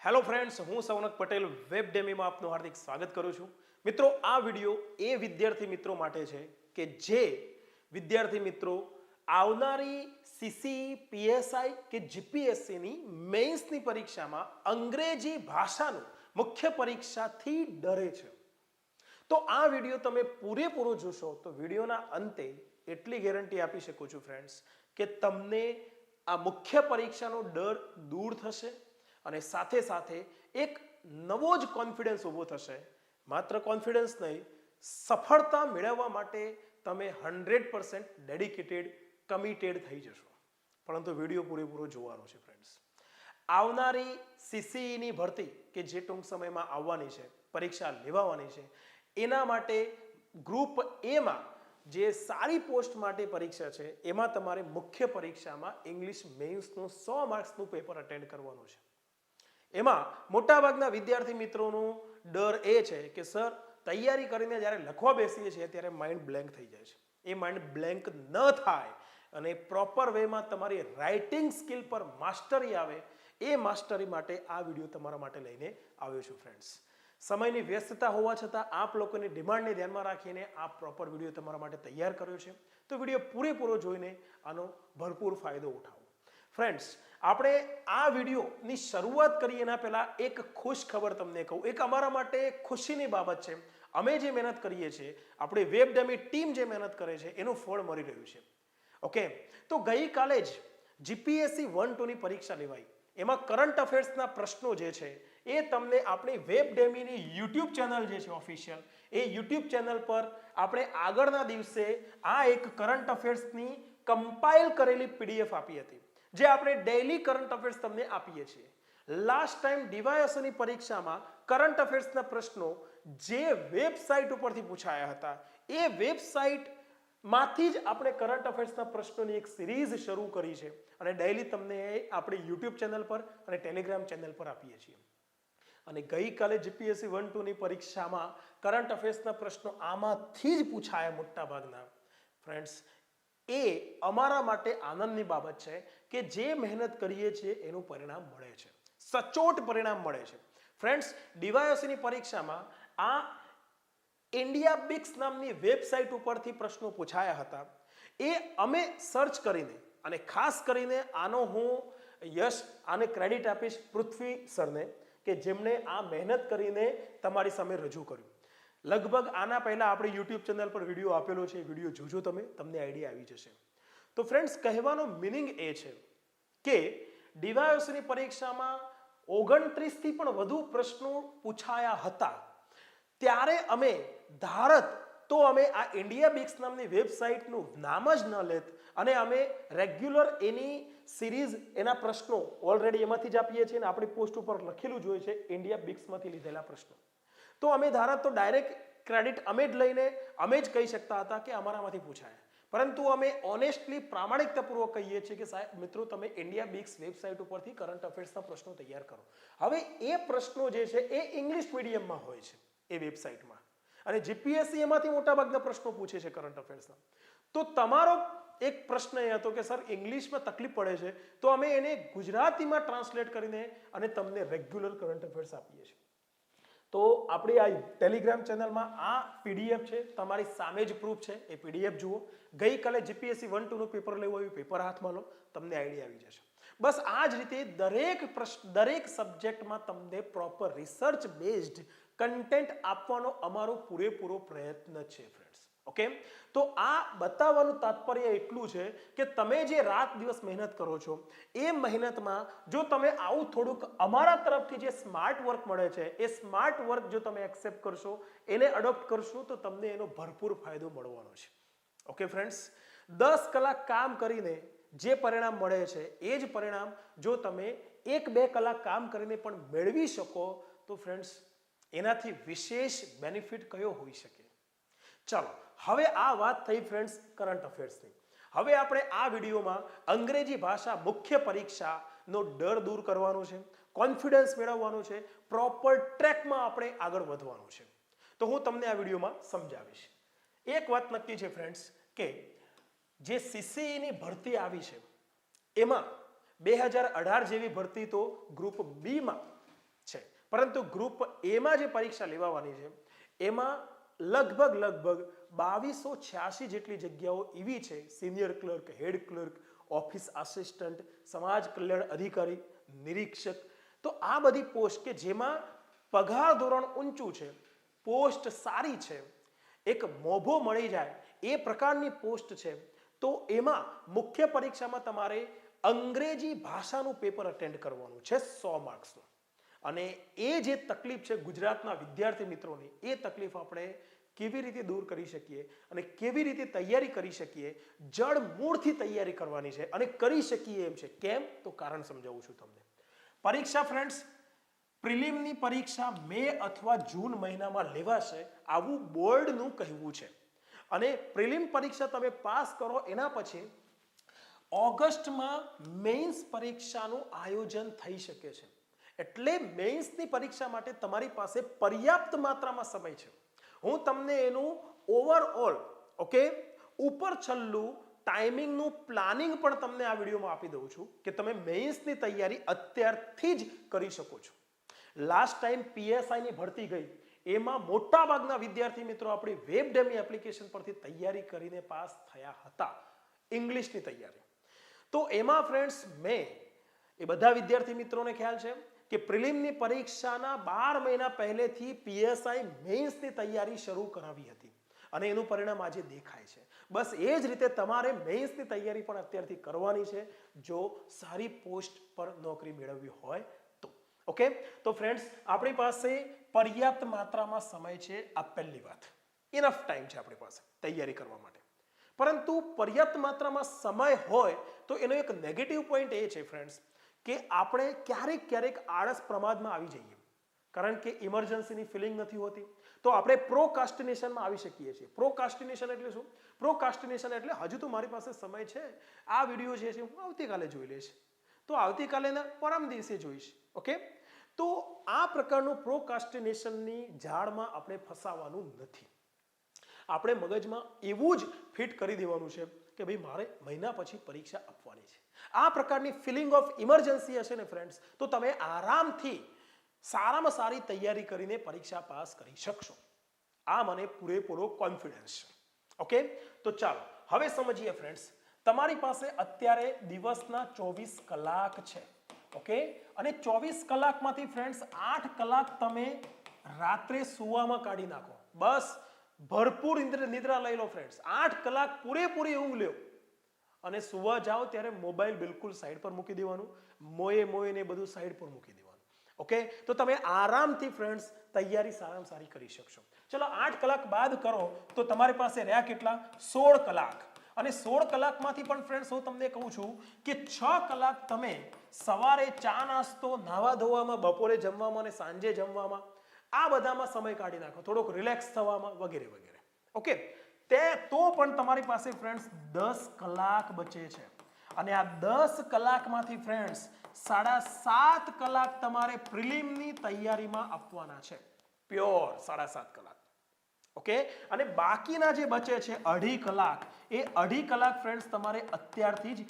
Hello friends, હું Saunak Patel web ડેમીમાં આપનું હાર્દિક સ્વાગત કરું છું. મિત્રો, આ વિડીયો એ વિદ્યાર્થી મિત્રો માટે છે કે જે વિદ્યાર્થી મિત્રો આવનારી સીસી, પીએસઆઈ કે જીપીએસસીની મેઇન્સની પરીક્ષામાં અંગ્રેજી ભાષાનું મુખ્ય પરીક્ષાથી ડરે છે. તો આ વિડીયો તમે પૂરેપૂરો જોશો તો વિડીયોના અંતે એટલી ગેરંટી આપી શકું છું ફ્રેન્ડ્સ કે તમને આ મુખ્ય પરીક્ષાનો ડર દૂર થશે અને સાથે સાથે એક નવો જ કોન્ફિડન્સ ઊભો થશે. માત્ર કોન્ફિડન્સ નહીં, સફળતા મેળવવા માટે તમે 100% ડેડિકેટેડ, કમિટેડ થઈ જશો. પરંતુ વિડીયો પૂરેપૂરો જોવાનો છે ફ્રેન્ડ્સ. આવનારી સીસીઈની ભરતી કે જે ટૂંક સમયમાં આવવાની છે, પરીક્ષા લેવાવાની છે, એના માટે ગ્રુપ એમાં જે સારી પોસ્ટ માટે પરીક્ષા છે એમાં તમારે મુખ્ય પરીક્ષામાં ઇંગ્લિશ મેઇન્સનું 100 માર્ક્સનું પેપર અટેન્ડ કરવાનું છે. એમાં મોટાભાગના વિદ્યાર્થી મિત્રોનું ડર એ છે કે સર, તૈયારી કરીને જ્યારે લખવા બેસીએ છીએ ત્યારે માઇન્ડ બ્લેન્ક થઈ જાય છે. એ માઇન્ડ બ્લેન્ક ન થાય અને પ્રોપર વેમાં તમારી રાઇટિંગ સ્કિલ પર માસ્ટરી આવે, એ માસ્ટરી માટે આ વિડીયો તમારા માટે લઈને આવ્યો છું ફ્રેન્ડ્સ. સમયની વ્યસ્તતા હોવા છતાં આપ લોકોની ડિમાન્ડને ધ્યાનમાં રાખીને આ પ્રોપર વિડીયો તમારા માટે તૈયાર કર્યો છે. તો વિડીયો પૂરેપૂરો જોઈને આનો ભરપૂર ફાયદો ઉઠાવો. ફ્રેન્ડ્સ, આપણે આ વિડીયોની શરૂઆત કરીએ એના પહેલાં એક ખુશ ખબર તમને કહું. એક અમારા માટે ખુશીની બાબત છે. અમે જે મહેનત કરીએ છીએ, આપણી વેબ ડેમી ટીમ જે મહેનત કરે છે એનું ફળ મળી રહ્યું છે. ઓકે, તો ગઈકાલે જ જીપીએસસી 1-2ની પરીક્ષા લેવાઈ. એમાં કરંટ અફેર્સના પ્રશ્નો જે છે એ તમને આપણી વેબ ડેમીની યુટ્યુબ ચેનલ જે છે ઓફિશિયલ, એ યુટ્યુબ ચેનલ પર આપણે આગળના દિવસે આ એક કરંટ અફેર્સની કમ્પાઇલ કરેલી પીડીએફ આપી હતી, જે આપણે ડેઇલી કરંટ અફેર્સ તમને આપીએ છીએ. લાસ્ટ ટાઈમ ડીવાયએસઓની પરીક્ષામાં કરંટ અફેર્સના પ્રશ્નો જે વેબસાઇટ ઉપરથી પૂછાયા હતા, એ વેબસાઇટમાંથી જ આપણે કરંટ અફેર્સના પ્રશ્નોની એક સિરીઝ શરૂ કરી છે અને ડેઇલી તમને આપણી યુટ્યુબ ચેનલ પર અને ટેલિગ્રામ ચેનલ પર આપીએ છીએ. અને ગઈકાલે જીપીએસસી 1-2ની પરીક્ષામાં કરંટ અફેર્સના પ્રશ્નો આમાંથી જ પૂછાયા મોટાભાગના. ફ્રેન્ડ્સ, એ અમારા માટે આનંદની બાબત છે કે જે મહેનત કરીએ છીએ એનું પરિણામ મળે છે, સચોટ પરિણામ મળે છે. ફ્રેન્ડ્સ, ડીવાયએસસીની પરીક્ષામાં આ ઇન્ડિયા બિક્સ નામની વેબસાઇટ ઉપરથી પ્રશ્નો પૂછાયા હતા. એ અમે સર્ચ કરીને, અને ખાસ કરીને આને ક્રેડિટ આપીશ પૃથ્વી સરને, કે જેમણે આ મહેનત કરીને તમારી સામે રજૂ કર્યું. લગભગ આના પહેલા આપણે યુટ્યુબ ચેનલ પર વિડીયો આપેલો છે, વિડીયો જોજો તમે, તમને આઈડિયા આવી જશે. તો ફ્રેન્ડ્સ, કહેવાનો મિનિંગ એ છે કે ડીવાયએસઓની પરીક્ષામાં 29થી પણ વધુ પ્રશ્નો પૂછાયા હતા. ત્યારે અમે ધારત તો અમે આ ઇન્ડિયા બિક્સ નામની વેબસાઇટનું નામ જ ન લેત અને અમે રેગ્યુલર એની સિરીઝ, એના પ્રશ્નો ઓલરેડી એમાંથી જ આપીએ છીએ અને આપણી પોસ્ટ ઉપર લખેલું જ હોય છે ઇન્ડિયા બિક્સમાંથી લીધેલા પ્રશ્નો. તો અમે ધારત તો ડાયરેક્ટ ક્રેડિટ અમે જ લઈને અમે જ કહી શકતા હતા કે અમારામાંથી પૂછાયા. પરંતુ અમે ઓનેસ્ટલી, પ્રામાણિકતાપૂર્વક કહીએ છીએ કે સાહેબ મિત્રો, તમે ઇન્ડિયા બિક્સ વેબસાઇટ ઉપરથી કરંટ અફેર્સના પ્રશ્નો તૈયાર કરો. હવે એ પ્રશ્નો જે છે એ ઇંગ્લિશ મીડિયમમાં હોય છે એ વેબસાઇટમાં, અને જીપીએસસી એમાંથી મોટાભાગના પ્રશ્નો પૂછે છે કરંટ અફેર્સના. તો તમારો એક પ્રશ્ન એ હતો કે સર, ઇંગ્લિશમાં તકલીફ પડે છે, તો અમે એને ગુજરાતીમાં ટ્રાન્સલેટ કરીને અને તમને રેગ્યુલર કરંટ અફેર્સ આપીએ છીએ. તો આપણી આ ટેલિગ્રામ ચેનલમાં આ પીડીએફ છે, તમારી સામે જ પ્રૂફ છે, એ પીડીએફ જુઓ. ગઈકાલે જીપીએસસી 1-2નું પેપર લેવું આવ્યું, પેપર હાથમાં લો, તમને આઈડિયા આવી જશે. બસ આ જ રીતે દરેક સબ્જેક્ટમાં તમને પ્રોપર રિસર્ચ બેઝડ કન્ટેન્ટ આપવાનો અમારો પૂરેપૂરો પ્રયત્ન છે ફ્રેન્ડ્સ. ઓકે, તો આ બતાવવાનું તાત્પર્ય એટલું છે કે તમે જે રાત દિવસ મહેનત કરો છો, એ મહેનતમાં જો તમે આવું થોડુંક અમારા તરફથી જે સ્માર્ટ વર્ક મળે છે, એ સ્માર્ટ વર્ક જો તમે એક્સેપ્ટ કરશો, એને અડોપ્ટ કરશો, તો તમને એનો ભરપૂર ફાયદો મળવાનો છે. ઓકે ફ્રેન્ડ્સ, 10 કલાક કામ કરીને જે પરિણામ મળે છે એ જ પરિણામ જો તમે 1-2 કલાક કામ કરીને પણ મેળવી શકો તો ફ્રેન્ડ્સ, એનાથી વિશેષ બેનિફિટ કયો હોઈ શકે? ચાલો, હવે આ વાત થઈ ફ્રેન્ડ્સ કરંટ અફેર્સની. હવે આપણે આ વિડીયોમાં અંગ્રેજી ભાષા મુખ્ય પરીક્ષાનો ડર દૂર કરવાનો છે, કોન્ફિડન્સ મેળવવાનો છે, પ્રોપર ટ્રેકમાં આપણે આગળ વધવાનું છે. તો હું તમને આ વિડીયોમાં સમજાવીશ. એક વાત નક્કી છે ફ્રેન્ડ્સ કે જે સીસીઈની ભરતી આવી છે એમાં 2018 જેવી ભરતી તો ગ્રુપ બીમાં છે. પરંતુ ગ્રુપ એમાં જે પરીક્ષા લેવાની છે એમાં લગભગ 2286 જેટલી જગ્યાઓ એવી છે, senior clerk, head clerk, office assistant, સમાજ કલ્યાણ અધિકારી, નિરીક્ષક, તો આ બધી પોસ્ટ કે જેમાં પગાર ધોરણ ઊંચું છે, પોસ્ટ સારી છે, એક મોભો મળી જાય એ પ્રકારની પોસ્ટ છે, તો એમાં મુખ્ય પરીક્ષામાં તમારે અંગ્રેજી ભાષાનું પેપર અટેન્ડ કરવાનું છે 100 માર્ક્સનું. અને એ જે તકલીફ છે ગુજરાતના વિદ્યાર્થી મિત્રોની, એ તકલીફ આપણે કેવી રીતે દૂર કરી શકીએ અને કેવી રીતે તૈયારી કરી શકીએ, જડ મૂળથી તૈયારી કરવાની છે અને કરી શકીએ એમ છે. કેમ? તો કારણ સમજાવું છું તમને. પરીક્ષા ફ્રેન્ડ્સ, પ્રિલિમની પરીક્ષા મે અથવા જૂન મહિનામાં લેવાશે આવું બોર્ડનું કહેવું છે. અને પ્રિલિમ પરીક્ષા તમે પાસ કરો એના પછી ઓગસ્ટમાં મેઇન્સ પરીક્ષાનું આયોજન થઈ શકે છે. એટલે મેઇન્સની પરીક્ષા માટે તમારી પાસે પર્યાપ્ત માત્રામાં સમય છે. હું તમને એનું ઓવરઓલ ઉપર છલ્લું ટાઈમિંગનું પ્લાનિંગ પણ તમને આ વિડીયોમાં આપી દઉં છું કે તમે મેઇન્સની તૈયારી અત્યારથી જ કરી શકો છો. લાસ્ટ ટાઈમ પીએસઆઈની ભરતી ગઈ એમાં મોટા ભાગના વિદ્યાર્થી મિત્રો આપણી વેબડેમી એપ્લિકેશન પરથી તૈયારી કરીને પાસ થયા હતા, ઇંગ્લિશની તૈયારી. તો એમાં ફ્રેન્ડ્સ એ બધા વિદ્યાર્થી મિત્રોને ખ્યાલ છે કે પ્રિલિમની પરીક્ષાના 12 મહિના પહેલેથી પીએસઆઈ મેઇન્સની તૈયારી શરૂ કરાવી હતી અને એનું પરિણામ આજે દેખાય છે. બસ એ જ રીતે તમારે મેઇન્સની તૈયારી પણ અત્યારથી કરવાની છે જો સારી પોસ્ટ પર નોકરી મેળવવી હોય તો. તો ફ્રેન્ડ્સ, આપણી પાસે પર્યાપ્ત માત્રામાં સમય છે. આ પહેલી વાત, ઇનફ ટાઈમ છે આપણી પાસે તૈયારી કરવા માટે. પરંતુ પર્યાપ્ત માત્રામાં સમય હોય તો એનો એક નેગેટિવ પોઈન્ટ એ છે ફ્રેન્ડ્સ કે આપણે ક્યારેક આળસ પ્રમાદમાં આવી જઈએ, કારણ કે ઇમરજન્સીની ફિલિંગ નથી હોતી, તો આપણે પ્રોકાસ્ટિનેશનમાં આવી શકીએ છીએ. પ્રોકાસ્ટિનેશન એટલે શું? પ્રોકાસ્ટિનેશન એટલે હજુ તો મારી પાસે સમય છે, આ વિડીયો જે છે હું આવતીકાલે જોઈ લઈશ, તો આવતીકાલે પરમ દિવસે જોઈશ. તો આ પ્રકારનું પ્રોકાસ્ટિનેશનની જાળમાં આપણે ફસાવાનું નથી. આપણે મગજમાં એવું જ ફિટ કરી દેવાનું છે કે ભાઈ મારે મહિના પછી પરીક્ષા આપવાની છે. આ પ્રકારની ફિલિંગ ઓફ ઇમરજન્સી હશે ને ફ્રેન્ડ્સ, તો તમે આરામથી સારામાં સારી તૈયારી કરીને પરીક્ષા પાસ કરી શકશો. આ મને પૂરેપૂરો કોન્ફિડન્સ છે. તો ચાલો હવે સમજીએ ફ્રેન્ડ્સ, તમારી પાસે અત્યારે દિવસના 24 કલાક છે. અને 24 કલાકમાંથી ફ્રેન્ડ્સ 8 કલાક તમે રાત્રે સુવામાં કાઢી નાખો. બસ ભરપૂર નિદ્રા લઈ લો ફ્રેન્ડ્સ. 8 કલાક પૂરેપૂરી ઊંઘ લ્યો અને સુવા જાઓ ત્યારે મોબાઈલ બિલકુલ સાઈડ પર મૂકી દેવાનું, મોએ બધું સાઈડ પર મૂકી દેવાનું. તો તમે આરામથી ફ્રેન્ડ્સ તૈયારી સારામાં સારી કરી શકશો. ચલો 8 કલાક બાદ કરો તો તમારી પાસે રહ્યા કેટલા? 16 કલાક. અને 16 કલાકમાંથી પણ ફ્રેન્ડ્સ હું તમને કહું છું કે 6 કલાક તમે સવારે ચા નાસ્તો, નાવા ધોવામાં, બપોરે જમવામાં અને સાંજે જમવામાં, આ બધામાં સમય કાઢી નાખો, થોડોક રિલેક્સ થવામાં વગેરે વગેરે. તો પણ તમારી પાસે ફ્રેન્ડ્સ 10 કલાક બચે છે. અને આ 10 કલાકમાંથી ફ્રેન્ડ્સ 7.5 કલાક તમારે પ્રિલિમની તૈયારીમાં આપવાના છે. પ્યોર 7.5 કલાક. અને બાકીના જે બચે છે 2.5 કલાક, એ 2.5 કલાક ફ્રેન્ડ્સ તમારે અત્યારથી જ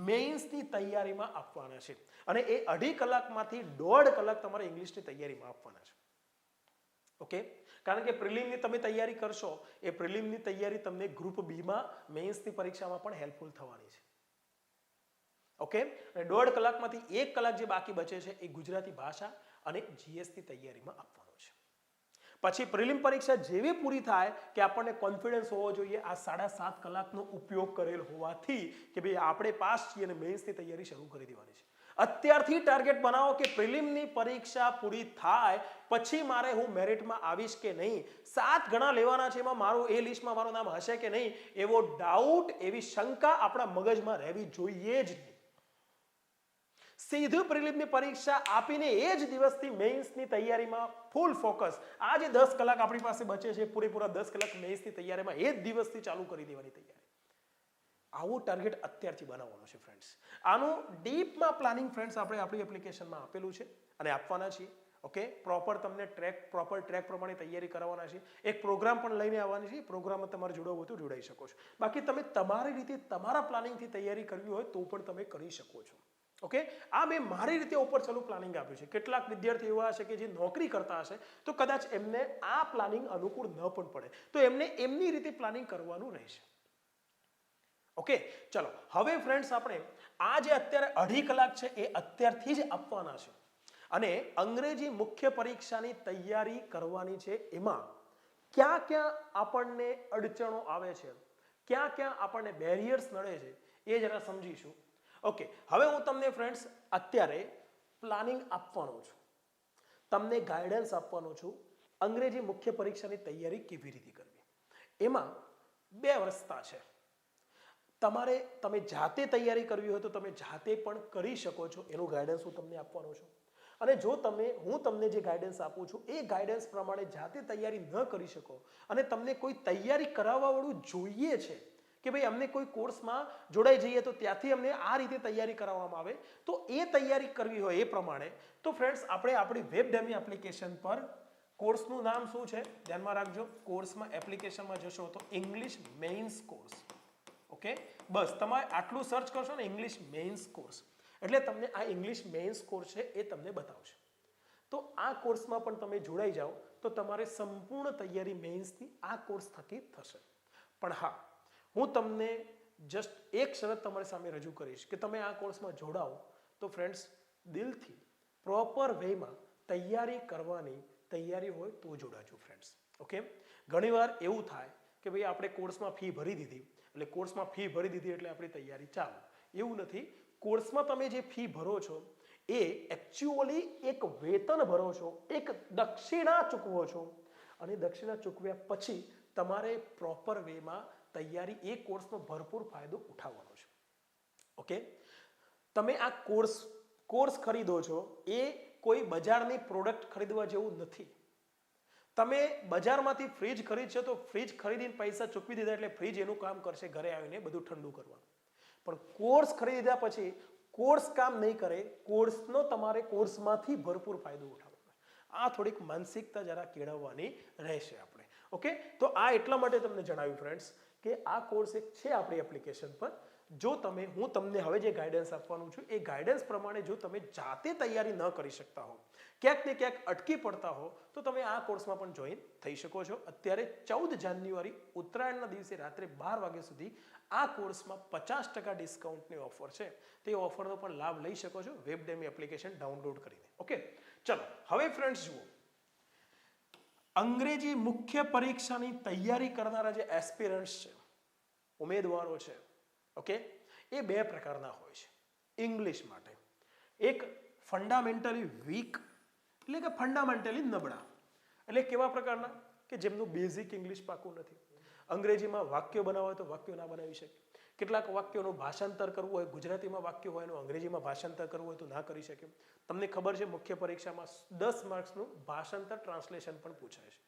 મેઇન્સની તૈયારીમાં આપવાના છે. અને એ 2.5 કલાકમાંથી 1.5 કલાક તમારે ઇંગ્લિશની તૈયારીમાં આપવાના છે. કારણ કે પ્રિલિમની તમે તૈયારી કરશો, એ પ્રિલિમની તૈયારી તમને ગ્રુપ બીમાં મેઇન્સની પરીક્ષામાં પણ હેલ્પફુલ થવાની છે. અને 1.5 કલાકમાંથી 1 કલાક જે બાકી બચે છે એ ગુજરાતી ભાષા અને જીએસની તૈયારીમાં આપવાનો છે. પછી પ્રિલિમ પરીક્ષા જેવી પૂરી થાય કે આપણને કોન્ફિડન્સ હોવો જોઈએ આ 7.5 કલાકનો ઉપયોગ કરેલ હોવાથી કે ભાઈ આપણે પાસ છીએ અને મેઇન્સની તૈયારી શરૂ કરી દેવાની છે. અત્યારથી ટાર્ગેટ બનાવો કે પ્રિલિમની પરીક્ષા પૂરી થાય પછી મારે હું મેરિટમાં આવીશ કે નહીં, 7 ગણા લેવાના છે, એમાં મારું એ લિસ્ટમાં મારું નામ હશે કે નહીં, એવો ડાઉટ, એવી શંકા આપણા મગજમાં રહેવી જોઈએ જ નહીં. સીધું પ્રિલિમની પરીક્ષા આપીને એ જ દિવસથી મેઇન્સની તૈયારીમાં ફૂલ ફોકસ. આ જે 10 કલાક આપણી પાસે બચે છે, પૂરેપૂરા 10 કલાક મેઇન્સની તૈયારીમાં એ જ દિવસથી ચાલુ કરી દેવાની તૈયારી. આવું ટાર્ગેટ અત્યારથી બનાવવાનું છે ફ્રેન્ડ્સ. આનું ડીપમાં પ્લાનિંગ ફ્રેન્ડ્સ આપણે આપણી એપ્લિકેશનમાં આપેલું છે અને આપવાના છીએ. પ્રોપર ટ્રેક પ્રમાણે તૈયારી કરવાના છે. એક પ્રોગ્રામ પણ લઈને આવવાની છે. પ્રોગ્રામમાં તમારે જોડાવવું હોય તો જોડાઈ શકો છો. બાકી તમે તમારી રીતે તમારા પ્લાનિંગથી તૈયારી કરવી હોય તો પણ તમે કરી શકો છો. ઓકે, આ મેં મારી રીતે ઉપર ચાલુ પ્લાનિંગ આપ્યું છે. કેટલાક વિદ્યાર્થીઓ એવા હશે કે જે નોકરી કરતા હશે તો કદાચ એમને આ પ્લાનિંગ અનુકૂળ ન પણ પડે, તો એમને એમની રીતે પ્લાનિંગ કરવાનું રહેશે. ઓકે, ચલો હવે ફ્રેન્ડ્સ આપણે આ જે અત્યારે 2.5 કલાક છે એ અત્યારથી જ આપવાના છે અને અંગ્રેજી મુખ્ય પરીક્ષાની તૈયારી કરવાની છે. એમાં ક્યાં ક્યાં આપણને અડચણો આવે છે, ક્યાં ક્યાં આપણને બેરિયર્સ નડે છે એ જરા સમજીશું. ઓકે, હવે હું તમને ફ્રેન્ડ્સ અત્યારે પ્લાનિંગ આપવાનો છું, તમને ગાઈડન્સ આપવાનો છું અંગ્રેજી મુખ્ય પરીક્ષાની તૈયારી કેવી રીતે કરવી. એમાં 2 રસ્તા છે. તમે જાતે તૈયારી કરવી હોય તો તમે જાતે પણ કરી શકો છો, એનું ગાઈડન્સ હું તમને આપવાનો છું. અને જો હું તમને જે ગાઈડન્સ આપું છું એ ગાઈડન્સ પ્રમાણે જાતે તૈયારી ન કરી શકો અને તમને કોઈ તૈયારી કરાવવાવાળું જોઈએ છે કે ભાઈ અમને કોઈ કોર્સમાં જોડાઈ જઈએ તો ત્યાંથી અમને આ રીતે તૈયારી કરાવવામાં આવે, તો એ તૈયારી કરવી હોય એ પ્રમાણે તો ફ્રેન્ડ્સ આપણે આપણી વેબડેમી એપ્લિકેશન પર કોર્સનું નામ શું છે ધ્યાનમાં રાખજો. કોર્સમાં એપ્લિકેશનમાં જશો તો ઇંગ્લિશ મેઇન્સ કોર્સ. ઓકે, બસ તમારે આટલું સર્ચ કરશો ને ઇંગ્લિશ મેઇન્સ કોર્સ એટલે તમને આ ઇંગ્લિશ મેઇન્સ કોર્સ છે એ તમને બતાવશે. તો આ કોર્સમાં પણ તમે જોડાઈ જાઓ તો તમારે સંપૂર્ણ તૈયારી મેઇન્સની આ કોર્સ થકી થશે. પણ હા, હું તમને જસ્ટ એક શરત તમારી સામે રજૂ કરીશ કે તમે આ કોર્સમાં જોડાઓ તો ફ્રેન્ડ્સ દિલથી પ્રોપર વેમાં તૈયારી કરવાની તૈયારી હોય તો જોડાજો ફ્રેન્ડ્સ. ઓકે, ઘણીવાર એવું થાય કે ભાઈ આપણે કોર્સમાં ફી ભરી દીધી એટલે કોર્સમાં ફી ભરી દીધી એટલે આપણી તૈયારી ચાલુ. એવું નથી. કોર્સમાં તમે જે ફી ભરો છો એ એકચ્યુઅલી એક વેતન ભરો છો, એક દક્ષિણા ચૂકવો છો અને દક્ષિણા ચૂકવ્યા પછી તમારે પ્રોપર વેમાં તૈયારી એ કોર્સનો ભરપૂર ફાયદો ઉઠાવવાનો છે. ઓકે, તમે આ કોર્સ ખરીદો છો એ કોઈ બજારની પ્રોડક્ટ ખરીદવા જેવું નથી. તમે બજારમાંથી ફ્રીજ ખરીદશો તો ફ્રીજ ખરીદીને પૈસા ચૂકવી દીધા એટલે ફ્રીજ એનું કામ કરશે ઘરે આવીને બધું ઠંડુ કરવાનું. પણ કોર્સ ખરીદ્યા પછી કોર્સ કામ નહીં કરે, કોર્સનો તમારે કોર્સમાંથી ભરપૂર ફાયદો ઉઠાવવાનો. આ થોડીક માનસિકતા જરા કેળવવાની રહેશે આપણે. ઓકે, તો આ એટલા માટે તમને જણાવ્યું ફ્રેન્ડ્સ કે આ કોર્સ એક છે આપણી એપ્લિકેશન પર. જો હું તમને હવે જે ગાઈડન્સ આપવાનું છું એ ગાઈડન્સ પ્રમાણે જો તમે જાતે તૈયારી ન કરી શકતા હો, ક્યાંક ને ક્યાંક અટકી પડતા હો તો તમે આ કોર્સમાં પણ જોઈન થઈ શકો છો. અત્યારે 14 જાન્યુઆરી ઉત્તરાયણના દિવસે રાત્રે 12 વાગ્યા સુધી આ કોર્સમાં 50% ડિસ્કાઉન્ટની ઓફર છે. તે ઓફરનો પણ લાભ લઈ શકો છો વેબડેમી એપ્લિકેશન ડાઉનલોડ કરીને. ઓકે, ચલો હવે ફ્રેન્ડ્સ જુઓ, અંગ્રેજી મુખ્ય પરીક્ષાની તૈયારી કરનારા જે એસ્પિરન્ટ્સ છે, ઉમેદવારો છે, ઓકે, એ 2 પ્રકારના હોય છે. ઇંગ્લિશ માટે એક ફંડામેન્ટલી વીક એટલે કે ફંડામેન્ટલી નબળા, એટલે કેવા પ્રકારના કે જેમનું બેઝિક ઇંગ્લિશ પાકું નથી. અંગ્રેજીમાં વાક્યો બનાવવા હોય તો વાક્યો ના બનાવી શકે. કેટલાક વાક્યોનું ભાષાંતર કરવું હોય, ગુજરાતીમાં વાક્ય હોય એનું અંગ્રેજીમાં ભાષાંતર કરવું હોય તો ના કરી શકે. તમને ખબર છે મુખ્ય પરીક્ષામાં 10 માર્ક્સનું ભાષાંતર ટ્રાન્સલેશન પણ પૂછાય છે.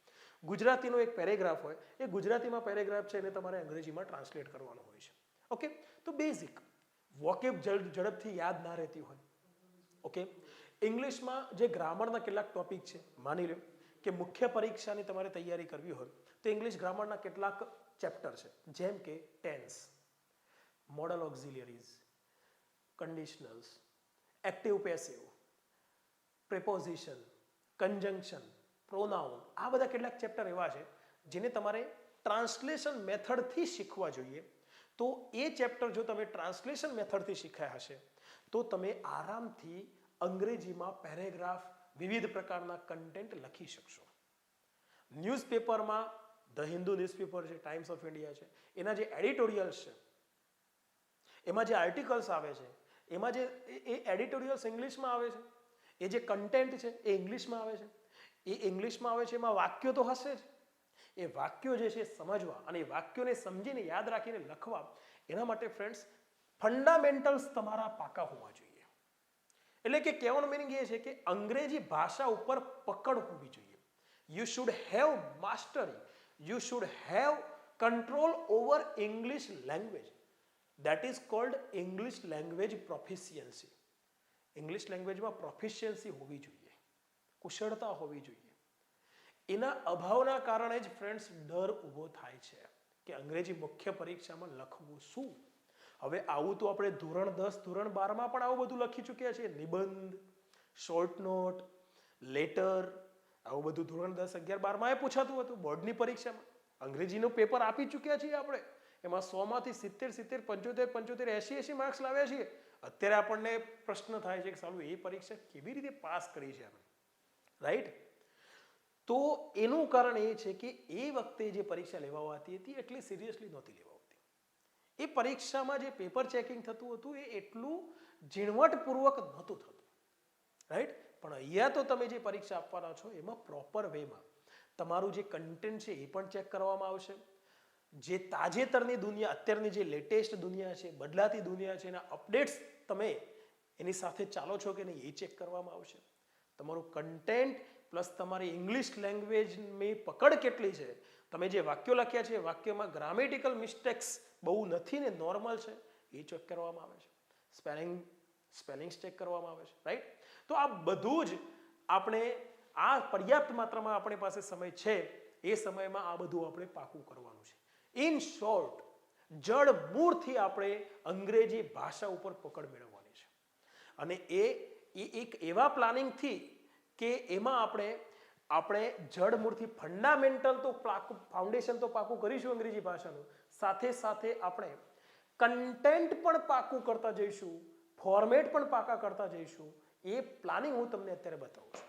ગુજરાતીનો એક પેરેગ્રાફ હોય એ ગુજરાતીમાં પેરેગ્રાફ છે એને તમારે અંગ્રેજીમાં ટ્રાન્સલેટ કરવાનો હોય છે. ઓકે, તો બેઝિક વોકેબ ઝડપથી યાદ ના રહેતી હોય. ઓકે, ઇંગ્લિશમાં જે ગ્રામરના કેટલાક ટોપિક છે, માની લો કે મુખ્ય પરીક્ષાની તમારે તૈયારી કરવી હોય તો ઇંગ્લિશ ગ્રામરના કેટલાક ચેપ્ટર છે જેમ કે tense, modal auxiliaries, conditionals, active passive, preposition, conjunction, pronoun, આ બધા કેટલાક ચેપ્ટર એવા છે જેને તમારે ટ્રાન્સલેશન મેથડથી શીખવા જોઈએ. તો એ ચેપ્ટર જો તમે ટ્રાન્સલેશન મેથડથી શીખ્યા હશે તો તમે આરામથી અંગ્રેજીમાં પેરેગ્રાફ, વિવિધ પ્રકારના કન્ટેન્ટ લખી શકશો. ન્યૂઝપેપરમાં ધ હિન્દુ ન્યૂઝપેપર છે, ટાઈમ્સ ઓફ ઇન્ડિયા છે, એના જે એડિટોરિયલ્સ છે, એમાં જે આર્ટિકલ્સ આવે છે, એમાં જે એ એડિટોરિયલ્સ ઇંગ્લિશમાં આવે છે, એ જે કન્ટેન્ટ છે એ ઇંગ્લિશમાં આવે છે. એ ઇંગ્લિશમાં આવે છે એમાં વાક્યો તો હશે જ. એ વાક્યો જે છે સમજવા અને એ વાક્યોને સમજીને યાદ રાખીને લખવા, એના માટે ફ્રેન્ડ્સ ફંડામેન્ટલ્સ તમારા પાકા હોવા જોઈએ. એટલે કે કહેવાનો મિનિંગ એ છે કે અંગ્રેજી ભાષા ઉપર પકડ હોવી જોઈએ. You should have mastery, you should have control over English language. That is called English language proficiency. English લેંગ્વેજમાં પ્રોફિશિયન્સી હોવી જોઈએ, કુશળતા હોવી જોઈએ. એના અભાવના કારણે જ ફ્રેન્ડ્સ ડર ઊભો થાય છે કે અંગ્રેજી મુખ્ય પરીક્ષામાં લખવું શું. હવે આવું તો આપણે ધોરણ 10 ધોરણ 12 માં પણ આવું બધું લખી ચૂક્યા છીએ. નિબંધ, શોર્ટ નોટ, લેટર, આવું બધું ધોરણ 10 11 12 માં પૂછાતું હતું બોર્ડની પરીક્ષામાં. અંગ્રેજીનું પેપર આપી ચૂક્યા છીએ આપણે. એમાં 100 માંથી 70 70 75 75 80 માર્ક્સ લાવ્યા છીએ. અત્યારે આપણને પ્રશ્ન થાય છે કે સાલું એ પરીક્ષા કેવી રીતે પાસ કરી છે આપણે, રાઈટ? તો એનું કારણ એ છે કે એ વખતે જે પરીક્ષા લેવાતી હતી એટલી સિરિયસલી નહોતી લેવાતી. એ પરીક્ષામાં જે પેપર ચેકિંગ થતું હતું એ એટલું ઝીણવટપૂર્વક નહોતું થતું, રાઈટ? પણ અહીંયા તો તમે જે પરીક્ષા આપવાના છો એમાં પ્રોપર વેમાં તમારું જે કન્ટેન્ટ છે એ પણ ચેક કરવામાં આવશે. જે તાજેતરની દુનિયા, અત્યારની જે લેટેસ્ટ દુનિયા છે, બદલાતી દુનિયા છે, એના અપડેટ્સ તમે એની સાથે ચાલો છો કે નહીં એ ચેક કરવામાં આવશે. તમારું કન્ટેન્ટ પ્લસ તમારી ઇંગ્લિશ લેંગ્વેજની પકડ કેટલી છે, તમે જે વાક્યો લખ્યા છે વાક્યમાં ગ્રામેટિકલ મિસ્ટેક્સ બહુ નથી ને નોર્મલ છે એ ચેક કરવામાં આવે છે. સ્પેલિંગ્સ ચેક કરવામાં આવે છે, રાઈટ? તો આ બધું જ આપણે આ પર્યાપ્ત માત્રામાં આપણી પાસે સમય છે એ સમયમાં આ બધું આપણે પાકું કરવાનું છે. ઇન શોર્ટ, જડ મૂળથી આપણે અંગ્રેજી ભાષા ઉપર પકડ મેળવવાની છે. અને એ એક એવા પ્લાનિંગથી કે એમાં આપણે જડમૂળથી ફંડામેન્ટલ તો ફાઉન્ડેશન તો પાકું કરીશું અંગ્રેજી ભાષાનું, સાથે સાથે આપણે કન્ટેન્ટ પણ પાકું કરતા જઈશું, ફોર્મેટ પણ પાકા કરતા જઈશું. એ પ્લાનિંગ હું તમને અત્યારે બતાવું છું.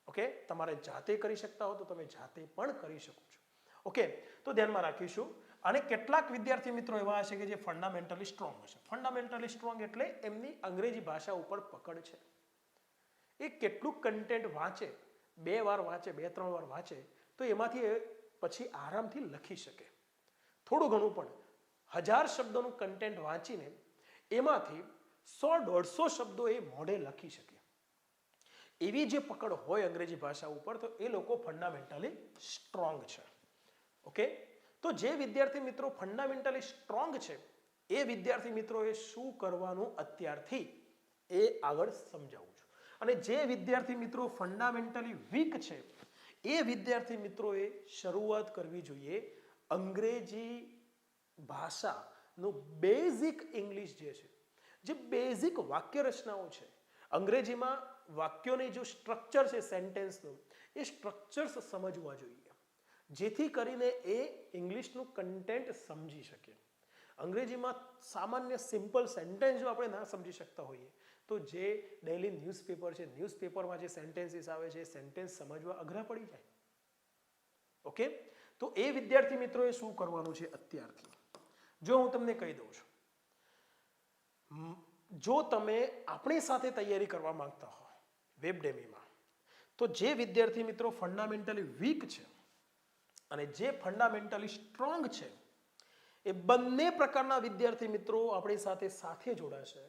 ઓકે, તમારે જાતે કરી શકતા હો તો તમે જાતે પણ કરી શકો છો. ઓકે, તો ધ્યાનમાં રાખીશું. અને કેટલાક વિદ્યાર્થી મિત્રો એવા હશે કે જે ફંડામેન્ટલી સ્ટ્રોંગ હશે. ફંડામેન્ટલી સ્ટ્રોંગ એટલે એમની અંગ્રેજી ભાષા ઉપર પકડ છે. એ કેટલું કન્ટેન્ટ વાંચે, 2 વાર વાંચે, 2-3 વાર વાંચે તો એમાંથી પછી આરામથી લખી શકે. થોડું ઘણું પણ 1000 શબ્દોનું કન્ટેન્ટ વાંચીને એમાંથી 100-150 શબ્દો એ મોઢે લખી શકે. એવી જે પકડ હોય અંગ્રેજી ભાષા ઉપર તો એ લોકો ફંડામેન્ટલી સ્ટ્રોંગ છે. ઓકે, તો જે વિદ્યાર્થી મિત્રો ફંડામેન્ટલી સ્ટ્રોંગ છે એ વિદ્યાર્થી મિત્રોએ શું કરવાનું અત્યારથી એ આગળ સમજાવું છું. અને જે વિદ્યાર્થી મિત્રો ફંડામેન્ટલી વીક છે એ વિદ્યાર્થી મિત્રોએ શરૂઆત કરવી જોઈએ અંગ્રેજી ભાષાનું બેઝિક ઇંગ્લિશ જે છે, જે બેઝિક વાક્ય રચનાઓ છે. અંગ્રેજીમાં વાક્યોની જો સ્ટ્રક્ચર છે સેન્ટેન્સનું, એ સ્ટ્રક્ચર્સ સમજવા જોઈએ જેથી કરીને એ ઇંગ્લિશનું કન્ટેન્ટ સમજી શકે. અંગ્રેજીમાં સામાન્ય સિમ્પલ સેન્ટેન્સ જો આપણે ના સમજી શકતા હોઈએ તો જે ડેઇલી ન્યૂઝપેપર છે, ન્યૂઝપેપરમાં જે સેન્ટેન્સીસ આવે છે એ સેન્ટેન્સ સમજવા અઘરા પડી જાય. ઓકે, તો એ વિદ્યાર્થી મિત્રોએ શું કરવાનું છે અત્યારથી? જો હું તમને કહી દઉં છું, જો તમે આપણી સાથે તૈયારી કરવા માંગતા હો વેબડેમીમાં, તો જે વિદ્યાર્થી મિત્રો ફંડામેન્ટલી વીક છે અને જે ફંડામેન્ટલી સ્ટ્રોંગ છે એ બંને પ્રકારના વિદ્યાર્થી મિત્રો આપણી સાથે જોડાશે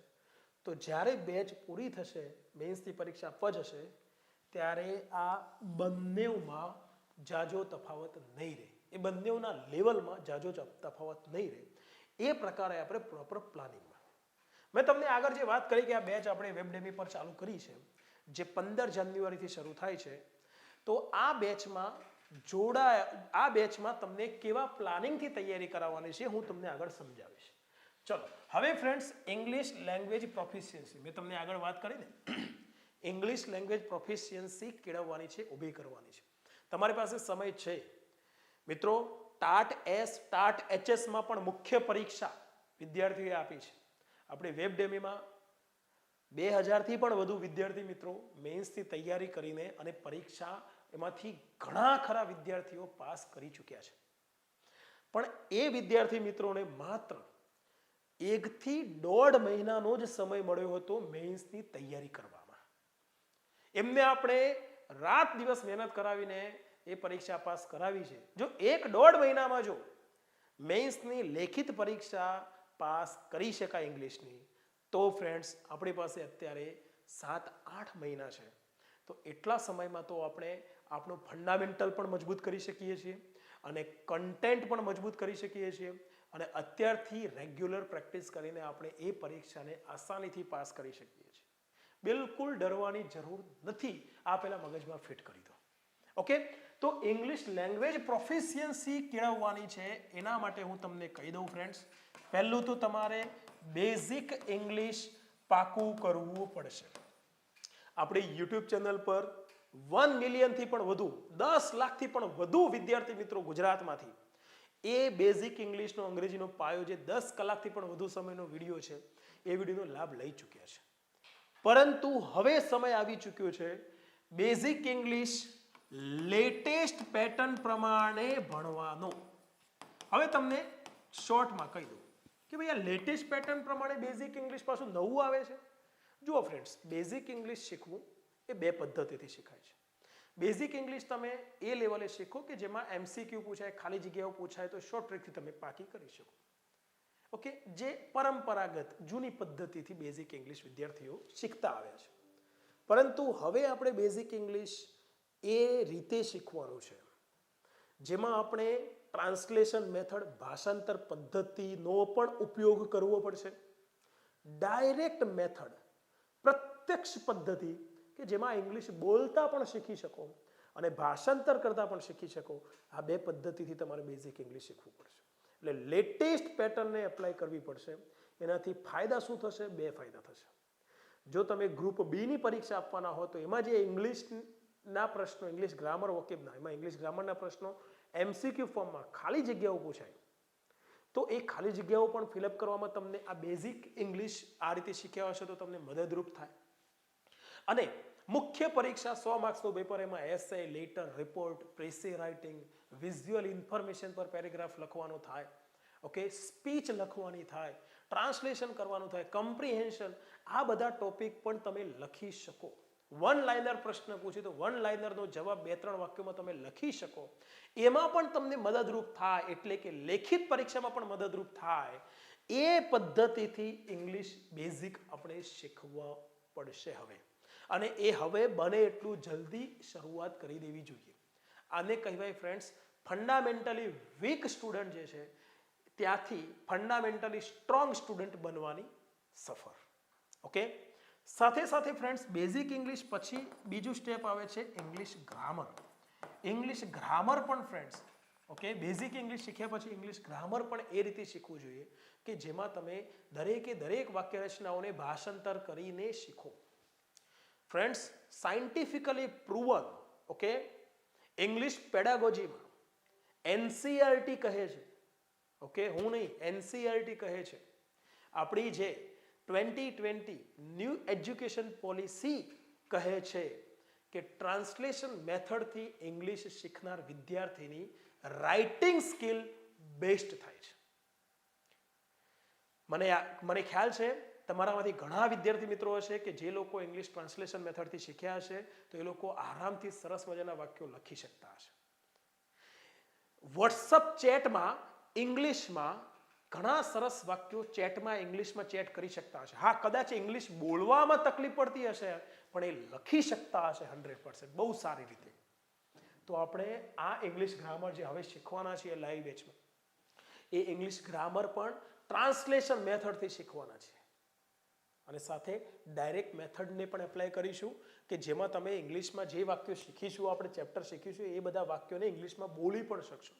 તો જ્યારે બેચ પૂરી થશે, મેન્સની પરીક્ષા આપવા જશે, ત્યારે આ બંનેમાં જાજો તફાવત નહીં રહે. એ બંનેના લેવલમાં જાજો તફાવત નહીં રહે. એ પ્રકારે આપણે પ્રોપર પ્લાનિંગમાં. મેં તમને આગળ જે વાત કરી કે આ બેચ આપણે વેબડેમી પર ચાલુ કરી છે, જે 15 જાન્યુઆરીથી શરૂ થાય છે, તો આ બેચમાં તમને કેવા પ્લાનિંગથી તૈયારી કરાવવાની છે હું તમને આગળ સમજાવીશ. ચલો હવે ફ્રેન્ડ્સ, ઇંગ્લિશ લેંગ્વેજ પ્રોફિશિયન્સી મેં તમને આગળ વાત કરી ને, ઇંગ્લિશ લેંગ્વેજ પ્રોફિશિયન્સી કેળવવાની છે, ઊભી કરવાની છે. તમારી પાસે સમય છે મિત્રો. ટાટ HS માં પણ મુખ્ય પરીક્ષા વિદ્યાર્થીઓએ આપી છે. આપણે વેબડેમીમાં 2000થી પણ વધુ વિદ્યાર્થી મિત્રો મેન્સની તૈયારી કરીને અને પરીક્ષા એમાંથી ઘણા ખરા વિદ્યાર્થીઓ પાસ કરી ચૂક્યા છે. પણ એ વિદ્યાર્થી મિત્રોને માત્ર 1 થી 1.5 મહિનાનો જ સમય મળ્યો હતો મેન્સની તૈયારી કરવામાં. એમને આપણે રાત દિવસ મહેનત કરાવીને એ પરીક્ષા પાસ કરાવી છે. જો 1-1.5 મહિનામાં જો મેન્સની લેખિત પરીક્ષા પાસ કરી શકાય ઇંગ્લિશની, તો ફ્રેન્ડ્સ આપણી પાસે અત્યારે 7-8 મહિના છે. તો એટલા સમયમાં તો આપણે આપણું ફંડામેન્ટલ પણ મજબૂત કરી શકીએ છીએ અને કન્ટેન્ટ પણ મજબૂત કરી શકીએ છીએ અને અત્યારથી રેગ્યુલર પ્રેક્ટિસ કરીને આપણે એ પરીક્ષાને આસાનીથી પાસ કરી શકીએ છીએ. બિલકુલ ડરવાની જરૂર નથી. આ પહેલા મગજમાં ફિટ કરી દો. ઓકે, તો ઇંગ્લિશ લેંગ્વેજ પ્રોફિશિયન્સી કેળવવાની છે એના માટે હું તમને કહી દઉં ફ્રેન્ડ્સ, પહેલું તો તમારે બેઝિક ઇંગ્લિશ પાકું કરવું પડશે. આપણી યુટ્યુબ ચેનલ પર 1 મિલિયનથી પણ વધુ 10 લાખથી પણ વધુ વિદ્યાર્થી મિત્રો ગુજરાતમાંથી એ બેઝિક ઇંગ્લિશનો અંગ્રેજીનો પાયો જે 10 કલાકથી પણ વધુ સમયનો વિડીયો છે એ વિડીયોનો લાભ લઈ ચૂક્યા છે. પરંતુ હવે સમય આવી ચૂક્યો છે બેઝિક ઇંગ્લિશ લેટેસ્ટ પેટર્ન પ્રમાણે ભણવાનો. હવે તમને શોર્ટમાં કહી દઉં કે ભાઈ આ લેટેસ્ટ પેટર્ન પ્રમાણે બેઝિક ઇંગ્લિશ પાછું નવું આવે છે. જુઓ ફ્રેન્ડ્સ, બેઝિક ઇંગ્લિશ શીખવું એ બે પદ્ધતિથી શીખાય છે. બેઝિક ઇંગ્લિશ તમે એ લેવલે શીખો કે જેમાં MCQ પૂછાય, ખાલી જગ્યાઓ પૂછાય તો શોર્ટ ટ્રિકથી તમે પાકી કરી શકો. ઓકે, જે પરંપરાગત જૂની પદ્ધતિથી બેઝિક ઇંગ્લિશ વિદ્યાર્થીઓ શીખતા આવ્યા છે. પરંતુ હવે આપણે બેઝિક ઇંગ્લિશ એ રીતે શીખવાનું છે જેમાં આપણે ટ્રાન્સલેશન મેથડ, ભાષાંતર પદ્ધતિનો પણ ઉપયોગ કરવો પડશે. ડાયરેક્ટ મેથડ, પ્રત્યક્ષ પદ્ધતિ કે જેમાં ઇંગ્લિશ બોલતા પણ શીખી શકો અને ભાષાંતર કરતા પણ શીખી શકો. આ બે પદ્ધતિથી તમારે બેઝિક ઇંગ્લિશ શીખવું પડશે. એટલે લેટેસ્ટ પેટર્નને એપ્લાય કરવી પડશે. એનાથી ફાયદા શું થશે? બે ફાયદા થશે. જો તમે ગ્રુપ બીની પરીક્ષા આપવાના હો તો એમાં જે ઇંગ્લિશના પ્રશ્નો, ઇંગ્લિશ ગ્રામર વોકેબના, એમાં ઇંગ્લિશ ગ્રામરના પ્રશ્નો MCQ ફોર્મમાં ખાલી જગ્યાઓ પૂછાય તો એ ખાલી જગ્યાઓ પણ ફિલઅપ કરવામાં તમને આ બેઝિક ઇંગ્લિશ આ રીતે શીખ્યા હશે તો તમને મદદરૂપ થાય. અને મુખ્ય પરીક્ષા 100 માર્ક્સનું પેપર, એમાં essay, letter, report, precis writing, visual information પર પેરેગ્રાફ લખવાનો થાય, ઓકે, સ્પીચ લખવાની થાય, ટ્રાન્સલેશન કરવાનું થાય, કમ્પ્રિહેન્શન, આ બધા ટોપિક પણ તમે લખી શકો. વન લાઇનર પ્રશ્ન પૂછે તો વન લાઇનરનો જવાબ 2-3 વાક્યોમાં તમે લખી શકો. એમાં પણ તમને મદદરૂપ થાય, એટલે કે લેખિત પરીક્ષામાં પણ મદદરૂપ થાય. એ પદ્ધતિથી ઇંગ્લિશ બેઝિક આપણે શીખવા પડશે હવે. અને એ હવે બને એટલું જલ્દી શરૂઆત કરી દેવી જોઈએ. આને કહેવાય ફ્રેન્ડ્સ ફંડામેન્ટલી વીક સ્ટુડન્ટ જે છે ત્યાંથી ફંડામેન્ટલી સ્ટ્રોંગ સ્ટુડન્ટ બનવાની સફર. ઓકે, સાથે સાથે ફ્રેન્ડ્સ બેઝિક ઇંગ્લિશ પછી બીજું સ્ટેપ આવે છે ઇંગ્લિશ ગ્રામર. ઇંગ્લિશ ગ્રામર પણ ફ્રેન્ડ્સ, ઓકે, બેઝિક ઇંગ્લિશ શીખ્યા પછી ઇંગ્લિશ ગ્રામર પણ એ રીતે શીખવું જોઈએ કે જેમાં તમે દરેકે દરેક વાક્ય રચનાઓને ભાષાંતર કરીને શીખો. Friends, scientifically proven, okay, English પેડાગોજીમાં NCERT કહે છે, ઓકે, હું નહીં, NCERT કહે છે, આપણી જે 2020 ન્યૂ એજ્યુકેશન પોલિસી કહે છે કે ટ્રાન્સલેશન મેથડથી ઇંગ્લિશ શીખનાર વિદ્યાર્થીની રાઇટિંગ સ્કિલ બેસ્ટ થાય છે. મને ખ્યાલ છે તમારામાંથી ઘણા વિદ્યાર્થી મિત્રો હશે કે જે લોકો ઇંગ્લિશ ટ્રાન્સલેશન મેથડથી શીખ્યા હશે તો એ લોકો આરામથી સરસ મજાના વાક્યો લખી શકતા હશે. વોટ્સઅપ ચેટમાં ઇંગ્લિશમાં ઘણા સરસ વાક્યો ચેટમાં ઇંગ્લિશમાં ચેટ કરી શકતા હશે. હા, કદાચ ઇંગ્લિશ બોલવામાં તકલીફ પડતી હશે પણ એ લખી શકતા હશે 100% બહુ સારી રીતે. તો આપણે આ ઇંગ્લિશ ગ્રામર જે હવે શીખવાના છીએ લાઈવ બેચમાં, એ ઇંગ્લિશ ગ્રામર પણ ટ્રાન્સલેશન મેથડથી શીખવાના છે. અને સાથે ડાયરેક્ટ મેથડને પણ એપ્લાય કરીશું કે જેમાં તમે ઇંગ્લિશમાં જે વાક્યો શીખીશું, આપણે ચેપ્ટર શીખીશું, એ બધા વાક્યોને ઇંગ્લિશમાં બોલી પણ શકશો.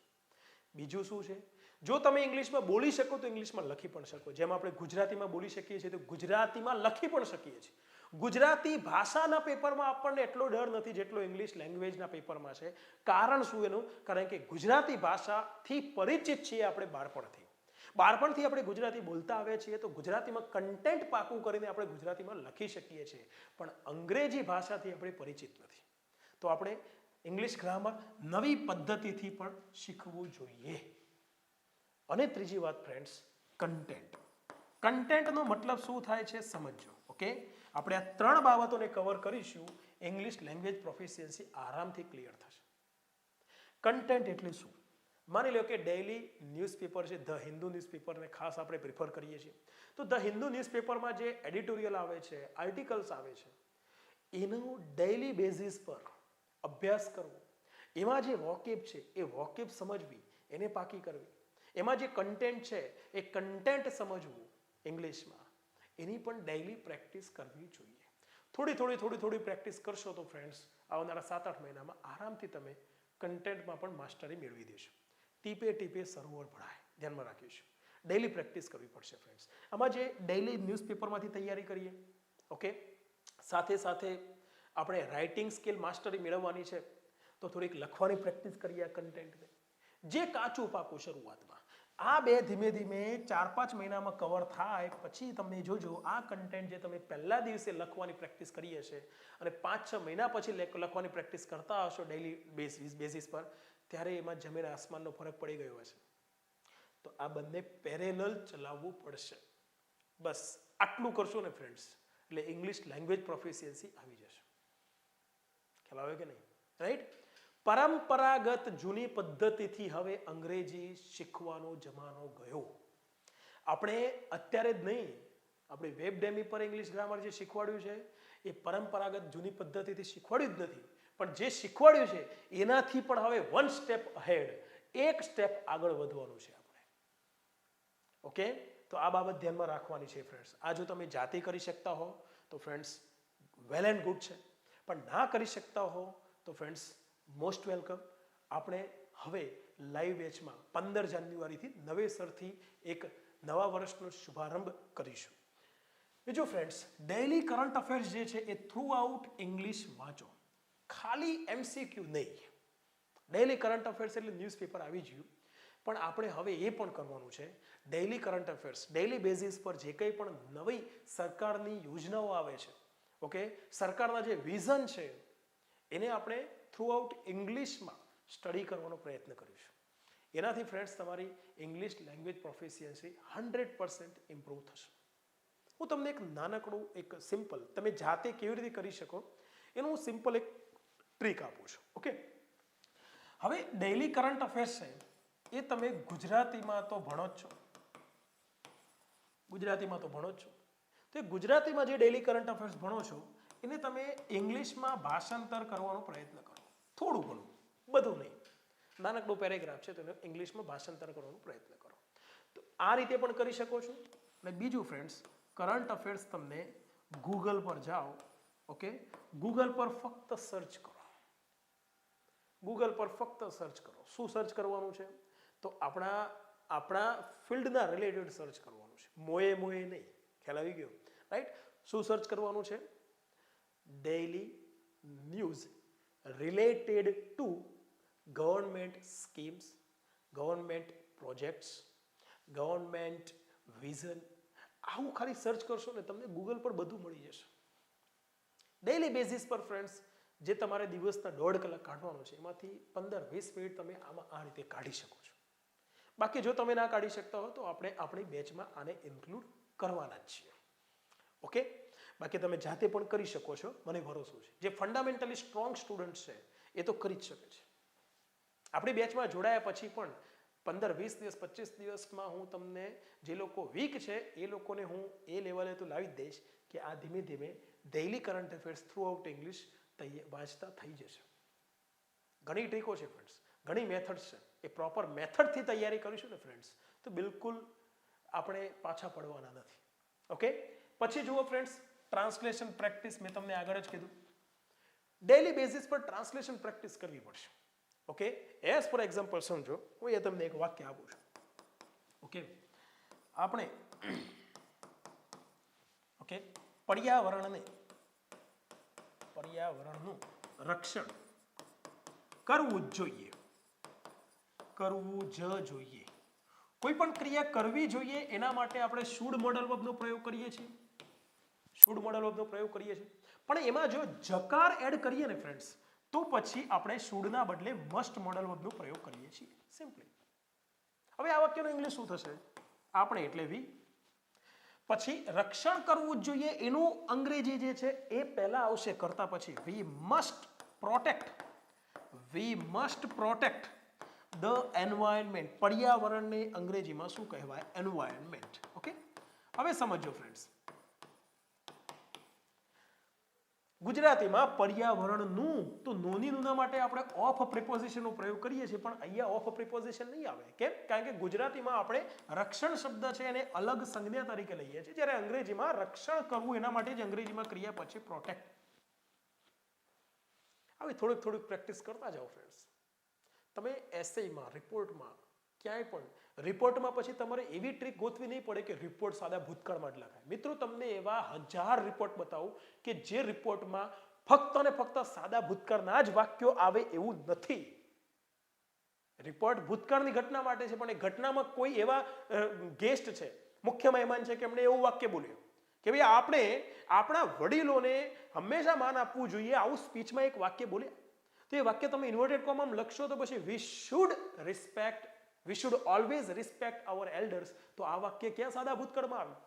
બીજું શું છે, જો તમે ઇંગ્લિશમાં બોલી શકો તો ઇંગ્લિશમાં લખી પણ શકો. જેમ આપણે ગુજરાતીમાં બોલી શકીએ છીએ તો ગુજરાતીમાં લખી પણ શકીએ છીએ. ગુજરાતી ભાષાના પેપરમાં આપણને એટલો ડર નથી જેટલો ઇંગ્લિશ લેંગ્વેજના પેપરમાં છે. કારણ શું એનું? કારણ કે ગુજરાતી ભાષાથી પરિચિત છીએ આપણે બાળપણથી આપણે ગુજરાતી બોલતા આવ્યા છીએ તો ગુજરાતીમાં કન્ટેન્ટ પાકું કરીને આપણે ગુજરાતીમાં લખી શકીએ છીએ. પણ અંગ્રેજી ભાષાથી આપણે પરિચિત નથી. તો આપણે ઇંગ્લિશ ગ્રામર નવી પદ્ધતિથી પણ શીખવું જોઈએ. અને ત્રીજી વાત ફ્રેન્ડ્સ, કન્ટેન્ટ. કન્ટેન્ટનો મતલબ શું થાય છે સમજો. ઓકે, આપણે આ 3 બાબતોને કવર કરીશું. ઇંગ્લિશ લેંગ્વેજ પ્રોફિશિયન્સી આરામથી ક્લિયર થશે. કન્ટેન્ટ એટલે શું? માની લો કે ડેઇલી ન્યૂઝપેપર છે, ધ હિન્દુ ન્યૂઝપેપરને ખાસ આપણે પ્રિફર કરીએ છીએ. તો ધ હિન્દુ ન્યૂઝપેપરમાં જે એડિટોરિયલ આવે છે, આર્ટિકલ્સ આવે છે, એનું ડેઇલી બેઝિસ પર અભ્યાસ કરવો. એમાં જે વોકેબ છે એ વોકેબ સમજવી, એને પાકી કરવી. એમાં જે કન્ટેન્ટ છે એ કન્ટેન્ટ સમજવું ઇંગ્લિશમાં, એની પણ ડેઇલી પ્રેક્ટિસ કરવી જોઈએ. થોડી પ્રેક્ટિસ કરશો તો ફ્રેન્ડ્સ આવનારા 7-8 મહિનામાં આરામથી તમે કન્ટેન્ટમાં પણ માસ્ટરી મેળવી દેશો. ટીપે ટીપે સરોવર ભરાય, ધ્યાનમાં રાખીશું. ડેઈલી પ્રેક્ટિસ કરવી પડશે ફ્રેન્ડ્સ. આમાં જે ડેઈલી ન્યૂઝપેપરમાંથી તૈયારી કરીએ, ઓકે, સાથે સાથે આપણે રાઇટિંગ સ્કિલ માસ્ટરી મેળવવાની છે, તો થોડીક લખવાની પ્રેક્ટિસ કરીએ આ કન્ટેન્ટને. જે કાચું પાકું શરૂઆતમાં, આ બે ધીમે ધીમે 4-5 મહિનામાં કવર થાય પછી તમે જોજો આ કન્ટેન્ટ જે તમે પહેલા દિવસે લખવાની પ્રેક્ટિસ કરી હશે અને 5-6 મહિના પછી લખવાની પ્રેક્ટિસ કરતા હશો ડેઈલી બેઝિસ પર, ત્યારે એમાં જમીન આસમાનનો ફરક પડી ગયો હશે. તો આ બંને પેરેલલ ચલાવવું પડશે. બસ આટલું કરશો ને ફ્રેન્ડ્સ, એટલે ઇંગ્લિશ લેંગ્વેજ પ્રોફિશિયન્સી આવી જશે. ખ્યાલ આવે કે નહીં? રાઈટ? પરંપરાગત જૂની પદ્ધતિથી હવે અંગ્રેજી શીખવાનો જમાનો ગયો. આપણે અત્યારે જ નહીં, આપણે વેબ ડેમી પર ઇંગ્લિશ ગ્રામર જે શીખવાડ્યું છે એ પરંપરાગત જૂની પદ્ધતિથી શીખવાડ્યું જ નથી, પણ જે શીખવાડ્યું છે એનાથી પણ હવે 1 સ્ટેપ અહેડ, 1 સ્ટેપ આગળ વધવાનું છે આપણે. ઓકે, તો આ બાબત ધ્યાનમાં રાખવાની છે ફ્રેન્ડ્સ. આ જો તમે જાતે કરી શકતા હો તો ફ્રેન્ડ્સ વેલ એન્ડ ગુડ છે, પણ ના કરી શકતા હો તો ફ્રેન્ડ્સ મોસ્ટ વેલકમ. આપણે હવે લાઈવ બેચમાં 15 જાન્યુઆરીથી નવેસરથી એક નવા વર્ષનો શુભારંભ કરીશું. બીજું ફ્રેન્ડ્સ, ડેઈલી કરંટ અફેર્સ જે છે એ થ્રુ આઉટ ઇંગ્લિશ વાંચો, ખાલી MCQ નહીં. ડેઈલી કરંટ અફેર્સ એટલે ન્યૂઝપેપર આવી ગયું, પણ આપણે હવે એ પણ કરવાનું છે daily current affairs, daily basis પર જે કંઈ પણ નવી સરકારની યોજનાઓ આવે છે, ઓકે, સરકારના જે વિઝન છે એને આપણે થ્રુ આઉટ ઇંગ્લિશમાં સ્ટડી કરવાનો પ્રયત્ન કરીશું. એનાથી ફ્રેન્ડ્સ તમારી ઇંગ્લિશ લેંગ્વેજ પ્રોફિશિયન્સી 100% ઇમ્પ્રૂવ થશે. હું તમને એક નાનકડું, એક સિમ્પલ, તમે જાતે કેવી રીતે કરી શકો એનું હું સિમ્પલ એક ટ્રીક આપું છું. ઓકે, હવે ડેઈલી કરંટ અફેર્સ છે એ તમે ગુજરાતીમાં તો ભણો જ છો, તો એ ગુજરાતીમાં જે ડેઈલી કરંટ અફેર્સ ભણો છો એને તમે ઇંગ્લિશમાં ભાષાંતર કરવાનો પ્રયત્ન કરો. થોડું ઘણું, બધું નહીં, નાનકડું પેરેગ્રાફ છે તો એને ઇંગ્લિશમાં ભાષાંતર કરવાનો પ્રયત્ન કરો. તો આ રીતે પણ કરી શકો છો. અને બીજું ફ્રેન્ડ્સ, કરંટ અફેર્સ તમને ગૂગલ પર જાઓ, ઓકે, ગૂગલ પર ફક્ત સર્ચ કરો. શું સર્ચ કરવાનું છે? તો આપણા ફિલ્ડના રિલેટેડ સર્ચ કરવાનું છે, મોએ નહીં. ખ્યાલ આવી ગયો? રાઈટ? શું સર્ચ કરવાનું છે? Daily news related to government schemes, government projects, government vision. આવું ખાલી સર્ચ કરશો ને તમને ગૂગલ પર બધું મળી જશે. ડેઈલી બેઝિસ પર ફ્રેન્ડ્સ જે તમારે દિવસના 1.5 કલાક કાઢવાનો છે એમાંથી 15-20 મિનિટ તમે આમાં આ રીતે કાઢી શકો છો. બાકી જો તમે ના કાઢી શકતા હો તો આપણે આપણી બેચમાં આને ઇન્ક્લુડ કરવાના જ છીએ. ઓકે, બાકી તમે જાતે પણ કરી શકો છો, મને ભરોસો છે. જે ફંડામેન્ટલી સ્ટ્રોંગ સ્ટુડન્ટ છે એ તો કરી જ શકે છે. આપણી બેચમાં જોડાયા પછી પણ 15-20 દિવસ, 25 દિવસમાં હું તમને જે લોકો વીક છે એ લોકોને હું એ લેવલે તો લાવી જ દઈશ કે આ ધીમે ધીમે daily current affairs through out English વાંચતા થઈ જશે. ઘણી ટ્રીકો છે ફ્રેન્ડ્સ, ઘણી મેથડ્સ છે. એ પ્રોપર મેથડથી તૈયારી કરીશું ને ફ્રેન્ડ્સ તો બિલકુલ આપણે પાછા પડવાના નથી. ઓકે, પછી જુઓ ફ્રેન્ડ્સ, ટ્રાન્સલેશન પ્રેક્ટિસ મેં તમને આગળ જ કીધું. ડેઈલી બેઝિસ પર ટ્રાન્સલેશન પ્રેક્ટિસ કરવી પડશે. ઓકે, એઝ ફોર એક્ઝામ્પલ સમજો, હું એ તમને એક વાક્ય આપું છું. ઓકે, આપણે ઓકે પર્યાવરણનું રક્ષણ કરવું જ જોઈએ. કોઈ પણ ક્રિયા કરવી જોઈએ એના માટે આપણે શુડ મોડલ વર્બનો પ્રયોગ કરીએ છીએ. પણ એમાં જો જકાર એડ કરીએ ને ફ્રેન્ડ્સ તો પછી આપણે શુડના બદલે મસ્ટ મોડલ વર્બનો પ્રયોગ કરીએ છીએ સિમ્પલી. હવે આ વાક્યનું ઇંગ્લિશ શું થશે? આપણે એટલે વી. પછી રક્ષણ કરવું જ જોઈએ એનું અંગ્રેજી જે છે એ પહેલા આવશે કરતા પછી. We must protect the environment. પર્યાવરણને અંગ્રેજીમાં શું કહેવાય? એન્વાયરમેન્ટ. ઓકે, હવે સમજો ફ્રેન્ડ્સ, ગુજરાતીમાં પર્યાવરણનું તો નોની નુના માટે આપણે ઓફ પ્રિપોઝિશનનો પ્રયોગ કરીએ છીએ, પણ અહીંયા ઓફ પ્રિપોઝિશન નહીં આવે. કેમ? કારણ કે ગુજરાતીમાં આપણે રક્ષણ શબ્દ છે એને અલગ સંજ્ઞા તરીકે લઈએ છીએ, જ્યારે અંગ્રેજીમાં રક્ષણ કરવું એના માટે જ અંગ્રેજીમાં ક્રિયા પછી પ્રોટેક્ટ. હવે થોડીક પ્રેક્ટિસ કરતા જાઓ ફ્રેન્ડ્સ. તમે એસેમાં, રિપોર્ટમાં ક્યાંય પણ રિપોર્ટમાં પછી તમારે એવી ટ્રીક ગોતવી નહીં પડે કે રિપોર્ટ સાદા ભૂતકાળમાં જ લખાય. મિત્રો તમને એવા 1000 રિપોર્ટ બતાવું કે જે રિપોર્ટમાં ફક્ત અને ફક્ત સાદા ભૂતકાળના જ વાક્યો આવે એવું નથી. રિપોર્ટ ભૂતકાળની ઘટના માટે છે, પણ એ ઘટનામાં કોઈ એવા ગેસ્ટ છે, મુખ્ય મહેમાન છે કે એમણે એવું વાક્ય બોલ્યું કે ભાઈ આપણે આપણા વડીલોને હંમેશા માન આપવું જોઈએ, આવું સ્પીચમાં એક વાક્ય બોલ્યા. તો એ વાક્ય તમે ઇન્વર્ટેડ કોમામાં લખશો તો પછી we should always respect our elders. તો આ વાક્ય ક્યાં સાદા ભૂતકાળમાં આવ્યું?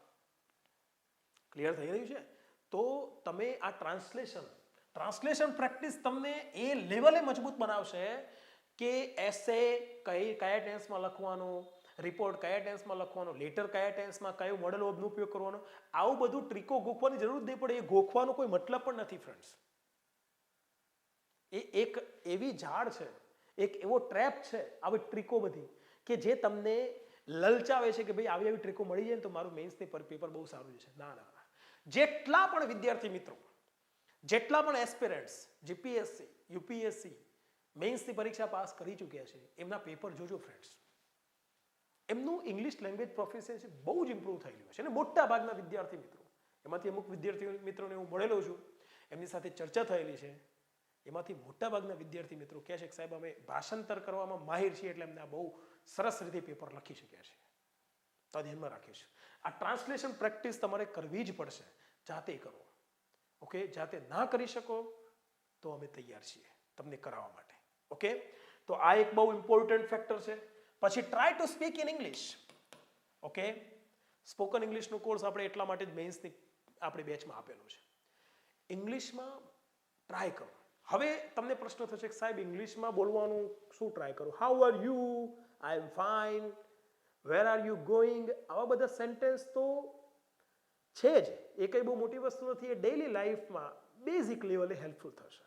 ક્લિયર થઈ રહ્યું છે? તો તમે આ ટ્રાન્સલેશન પ્રેક્ટિસ તમને એ લેવલે મજબૂત બનાવશે કે એસે કયા ટેન્સમાં લખવાનું, રિપોર્ટ કયા ટેન્સમાં લખવાનો, લેટર કયા ટેન્સમાં, કયો મોડલ વર્બનો ઉપયોગ કરવાનો, આવું બધું ટ્રીકો ગોખવાની જરૂર નહીં પડે. એ ગોખવાનો કોઈ મતલબ પણ નથી ફ્રેન્ડ્સ. એ એક એવી ઝાડ છે, એક એવો ટ્રેપ છે, આવી ટ્રીકો બધી કે જે તમને લલચાવે છે કે ભાઈ આવી આવી ટ્રીકો મળી જાય ને તો મારું મેન્સની પેપર બહુ સારું છે. ના ના, જેટલા પણ વિદ્યાર્થી મિત્રો, જેટલા પણ એસ્પિરન્ટ્સ જીપીએસસી, યુપીએસસી, મેન્સની પરીક્ષા પાસ કરી ચૂક્યા છે, એમના પેપર જોજો ફ્રેન્ડ્સ. એમનું ઇંગ્લિશ લેંગ્વેજ પ્રોફિશિયન્સી બહુ જ ઇમ્પ્રૂવ થયેલું છે. અને મોટા ભાગના વિદ્યાર્થી મિત્રો, એમાંથી અમુક વિદ્યાર્થી મિત્રોને હું મળેલો છું, એમની સાથે ચર્ચા થયેલી છે, એમાંથી મોટા ભાગના વિદ્યાર્થી મિત્રો કહે છે કે સાહેબ અમે ભાષાંતર કરવામાં માહિર છીએ એટલે અમને આ બહુ સરસ રીતે પેપર લખી શક્યા છે. તો ધ્યાનમાં રાખીશું. આ ટ્રાન્સલેશન પ્રેક્ટિસ તમારે કરવી જ પડશે. જાતે કરો. ઓકે, જાતે ના કરી શકો તો અમે તૈયાર છીએ તમને કરાવવા માટે. ઓકે, તો આ એક બહુ ઇમ્પોર્ટન્ટ ફેક્ટર છે. પછી try to speak in English. Okay, spoken ઇંગ્લિશનો કોર્સ આપણે એટલા માટે જ મેન્સની આપણી બેચમાં આપેલો છે. ઇંગ્લિશમાં ટ્રાય કરો. હવે તમને પ્રશ્ન થશે કે સાહેબ ઇંગ્લિશમાં બોલવાનું શું ટ્રાય કરું? How are you? I am fine. Where are you going? આવા બધા સેન્ટેન્સ તો છે જ, એ કંઈ બહુ મોટી વસ્તુ નથી. એ ડેઇલી લાઈફમાં બેઝિક લેવલે હેલ્પફુલ થશે.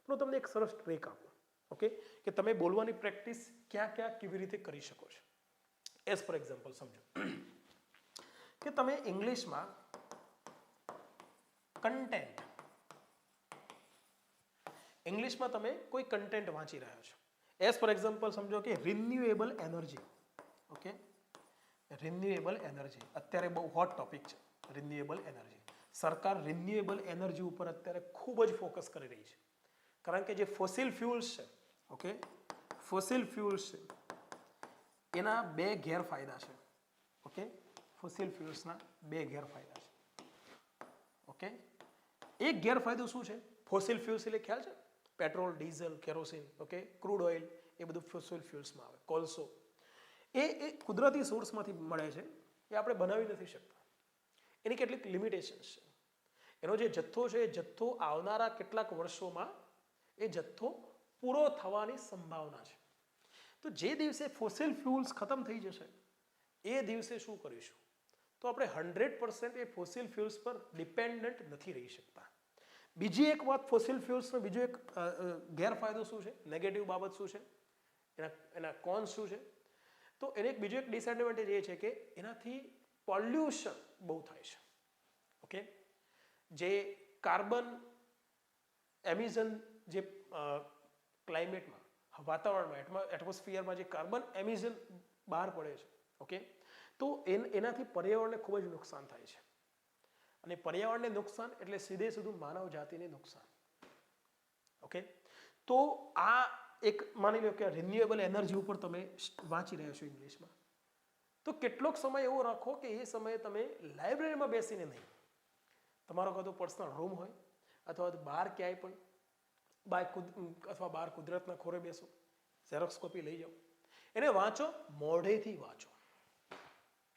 પણ હું તમને એક સરસ ટ્રીક આપું. ઓકે, કે તમે બોલવાની પ્રેક્ટિસ ક્યાં ક્યાં કેવી રીતે કરી શકો છો. એઝ ફોર એક્ઝામ્પલ સમજો કે તમે ઇંગ્લિશમાં કન્ટેન્ટ, ઇંગ્લિશમાં તમે કોઈ કન્ટેન્ટ વાંચી રહ્યા છો. એઝ ફોર એક્ઝામ્પલ સમજો કે renewable energy. Okay, renewable energy અત્યારે બહુ હોટ ટોપિક છે. રિન્યુએબલ એનર્જી, સરકાર રિન્યુએબલ એનર્જી ઉપર અત્યારે ખૂબ જ ફોકસ કરી રહી છે. કારણ કે જે ફોસિલ ફ્યુલ્સ છે, ઓકે, ફોસિલ ફ્યુલ્સ છે, એના બે ગેરફાયદા છે. ઓકે, ફોસિલ ફ્યુલ્સના બે ગેરફાયદા છે. ઓકે, એક ગેરફાયદો શું છે? ફોસિલ ફ્યુલ્સ એટલે ખ્યાલ છે? Petrol, diesel, kerosene, okay, crude oil, એ બધું ફોસિલ ફ્યુલ્સમાં આવે. કોલસો એ કુદરતી સોર્સમાંથી મળે છે, એ આપણે બનાવી નથી શકતા. એની કેટલીક લિમિટેશન્સ છે. એનો જે જથ્થો છે એ જથ્થો આવનારા કેટલાક વર્ષોમાં એ જથ્થો પૂરો થવાની સંભાવના છે. તો જે દિવસે ફોસિલ ફ્યુલ્સ ખતમ થઈ જશે એ દિવસે શું કરીશું? તો આપણે 100% એ ફોસિલ ફ્યુલ્સ પર ડિપેન્ડન્ટ નથી રહી શકતા. બીજી એક વાત, ફોસિલ ફ્યુલ્સનો બીજો એક ગેરફાયદો શું છે, નેગેટિવ બાબત શું છે, એના કોન્સ શું છે? તો એને એક બીજો એક ડિસએડવાન્ટેજ એ છે કે એનાથી પોલ્યુશન બહુ થાય છે. ઓકે, જે કાર્બન એમિશન, જે ક્લાઇમેટમાં, વાતાવરણમાં, એટમોસ્ફિયરમાં જે કાર્બન એમિશન બહાર પડે છે, ઓકે, તો એનાથી પર્યાવરણને ખૂબ જ નુકસાન થાય છે. અને પર્યાવરણને નુકસાન એટલે સીધે સીધું માનવ જાતિને નુકસાન. ઓકે, તો આ એક માની લો કે રિન્યુએબલ એનર્જી ઉપર તમે વાંચી રહ્યા છો ઇંગ્લિશમાં, તો કેટલોક સમય એવો રાખો કે એ સમયે તમે લાઇબ્રેરીમાં બેસીને નહીં, તમારો કાં તો પર્સનલ રૂમ હોય અથવા તો બહાર ક્યાંય પણ અથવા બહાર કુદરતના ખોરે બેસો, ઝેરોક્સ કોપી લઈ જાઓ, એને વાંચો, મોઢેથી વાંચો.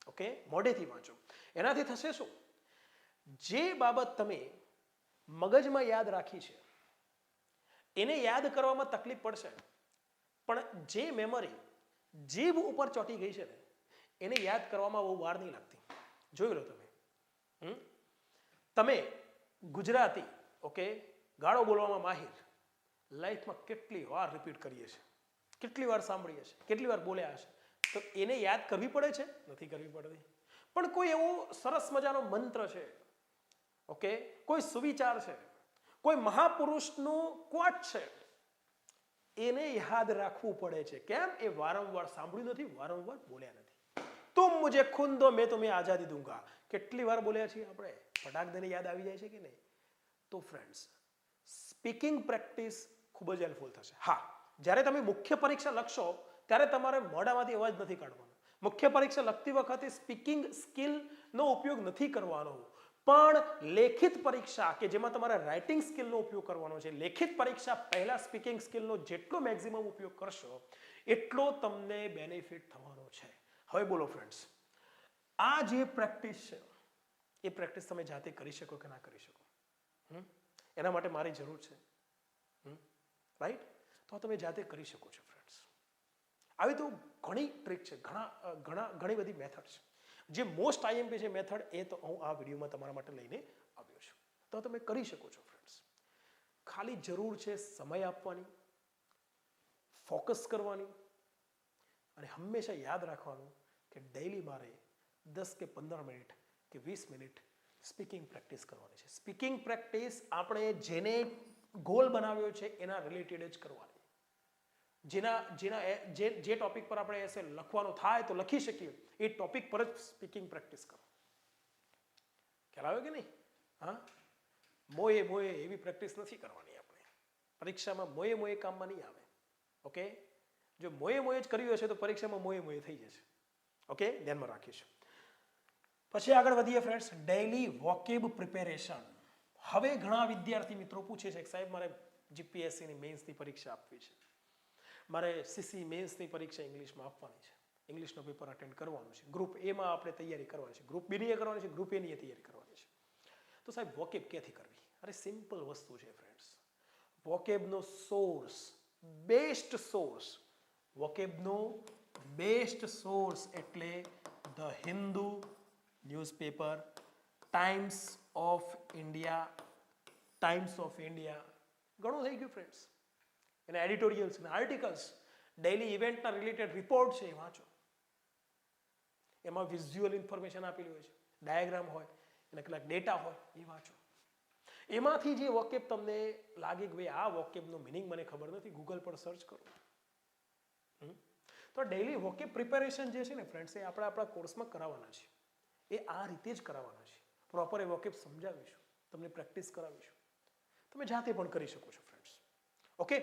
ઓકે, મોઢેથી વાંચો. એનાથી થશે શું? જે બાબત તમે મગજમાં યાદ રાખી છે એને યાદ કરવામાં તકલીફ પડશે, પણ જે મેમરી જીભ ઉપર ચોંટી ગઈ છે ને એને યાદ કરવામાં બહુ વાર નહીં લાગતી. જોઈ લો તમે, તમે ગુજરાતી, ઓકે, ગાળો બોલવામાં માહિર, લાઈફમાં કેટલી વાર રિપીટ કરીએ છીએ, કેટલી વાર સાંભળીએ છીએ, કેટલી વાર બોલ્યા હશે, તો એને યાદ કરવી પડે છે? નથી કરવી પડતી. પણ કોઈ એવો સરસ મજાનો મંત્ર છે, ઓકે, કોઈ સુવિચાર છે, કોઈ મહાપુરુષનું ક્વોટ છે, એને યાદ રાખવું પડે છે. કેમ? એ વારંવાર સાંભળ્યું નથી, વારંવાર બોલ્યા નથી. તુમ મુझे खून दो मैं तुम्हें आजादी दूंगा. કેટલી વાર બોલ્યા છીએ આપણે? ફટાક દઈને યાદ આવી જાય છે કે નહીં? તો ફ્રેન્ડ્સ, સ્પીકિંગ પ્રેક્ટિસ ખૂબ જ હેલ્પફુલ થશે. હા, જ્યારે તમે મુખ્ય પરીક્ષા લખશો ત્યારે તમારે મોઢામાંથી અવાજ નથી કાઢવાનો. મુખ્ય પરીક્ષા લખતી વખતે સ્પીકિંગ સ્કિલનો ઉપયોગ નથી કરવાનો. પણ લેખિત પરીક્ષા કે જેમાં તમારે રાઇટિંગ સ્કિલનો ઉપયોગ કરવાનો છે, લેખિત પરીક્ષા પહેલા સ્પીકિંગ સ્કિલનો જેટલો મેક્સિમમ ઉપયોગ કરશો એટલો તમને બેનિફિટ થવાનો છે. હવે બોલો ફ્રેન્ડ્સ, આ જે પ્રેક્ટિસ છે એ પ્રેક્ટિસ તમે જાતે કરી શકો કે ના કરી શકો? એના માટે મારી જરૂર છે, રાઈટ? તો તમે જાતે કરી શકો છો ફ્રેન્ડ્સ. આવી તો ઘણી ટ્રીક છે, ઘણી બધી મેથડ છે. જે મોસ્ટ આઈએમપી છે મેથડ, એ તો હું આ વિડીયોમાં તમારા માટે લઈને આવ્યો છું. તો તમે કરી શકો છો ફ્રેન્ડ્સ. ખાલી જરૂર છે સમય આપવાની, ફોકસ કરવાની અને હંમેશા યાદ રાખવાનું કે ડેઈલી મારે 10 કે 15 મિનિટ કે 20 મિનિટ સ્પીકિંગ પ્રેક્ટિસ કરવાની છે. સ્પીકિંગ પ્રેક્ટિસ આપણે જેને ગોલ બનાવ્યો છે એના રિલેટેડ જ કરવાની. જે ટોપિક પર આપણે એસે લખવાનું થાય તો લખી શકીએ, એ ટોપિક પર જ સ્પીકિંગ પ્રેક્ટિસ કરો. ખ્યાલ આવ્યો કે નહીં? હા, મોએ એવી પ્રેક્ટિસ નથી કરવાની આપણે. પરીક્ષામાં મોએ કામમાં નહીં આવે. ઓકે, જો મોએ જ કર્યું હશે તો પરીક્ષામાં મોએ થઈ જશે. ઓકે, ધ્યાનમાં રાખીશું. પછી આગળ વધીએ ફ્રેન્ડ્સ. Daily vocab preparation. હવે ઘણા વિદ્યાર્થી મિત્રો પૂછે છે કે સાહેબ મારે જીપીએસસીની મેન્સની પરીક્ષા આપવી છે, મારે સીસી મેન્સની પરીક્ષા ઇંગ્લિશમાં આપવાની છે, ઇંગ્લિશનો પેપર અટેન્ડ કરવાનું છે, ગ્રુપ એમાં આપણે તૈયારી કરવાની છે, ગ્રુપ બીની એ કરવાની છે, ગ્રુપ એની એ તૈયારી કરવાની છે. તો સાહેબ વોકેબ ક્યાંથી કરવી? અરે સિમ્પલ વસ્તુ છે ફ્રેન્ડ્સ. વોકેબનો સોર્સ, બેસ્ટ સોર્સ, વોકેબનો બેસ્ટ સોર્સ એટલે the Hindu newspaper, Times of India. ઘણું થઈ ગયું ફ્રેન્ડ્સ. એના એડિટોરિયલ્સ અને આર્ટિકલ્સ, ડેઇલી ઇવેન્ટના રિલેટેડ રિપોર્ટ છે એ વાંચો. એમાં વિઝ્યુઅલ ઇન્ફોર્મેશન આપેલી હોય છે, ડાયાગ્રામ હોય, એના કેટલાક ડેટા હોય, એ વાંચો. એમાંથી જે વોકેબ તમને લાગે કે ભાઈ આ વોકેબનો મિનિંગ મને ખબર નથી, ગૂગલ પર સર્ચ કરો. તો ડેઇલી વોકેબ પ્રિપેરેશન જે છે ને ફ્રેન્ડ્સ, એ આપણે આપણા કોર્સમાં કરાવવાના છે. એ આ રીતે જ કરાવવાના છે. પ્રોપર એ વોકેબ સમજાવીશું, તમને પ્રેક્ટિસ કરાવીશું. તમે જાતે પણ કરી શકો છો ફ્રેન્ડ્સ. Okay,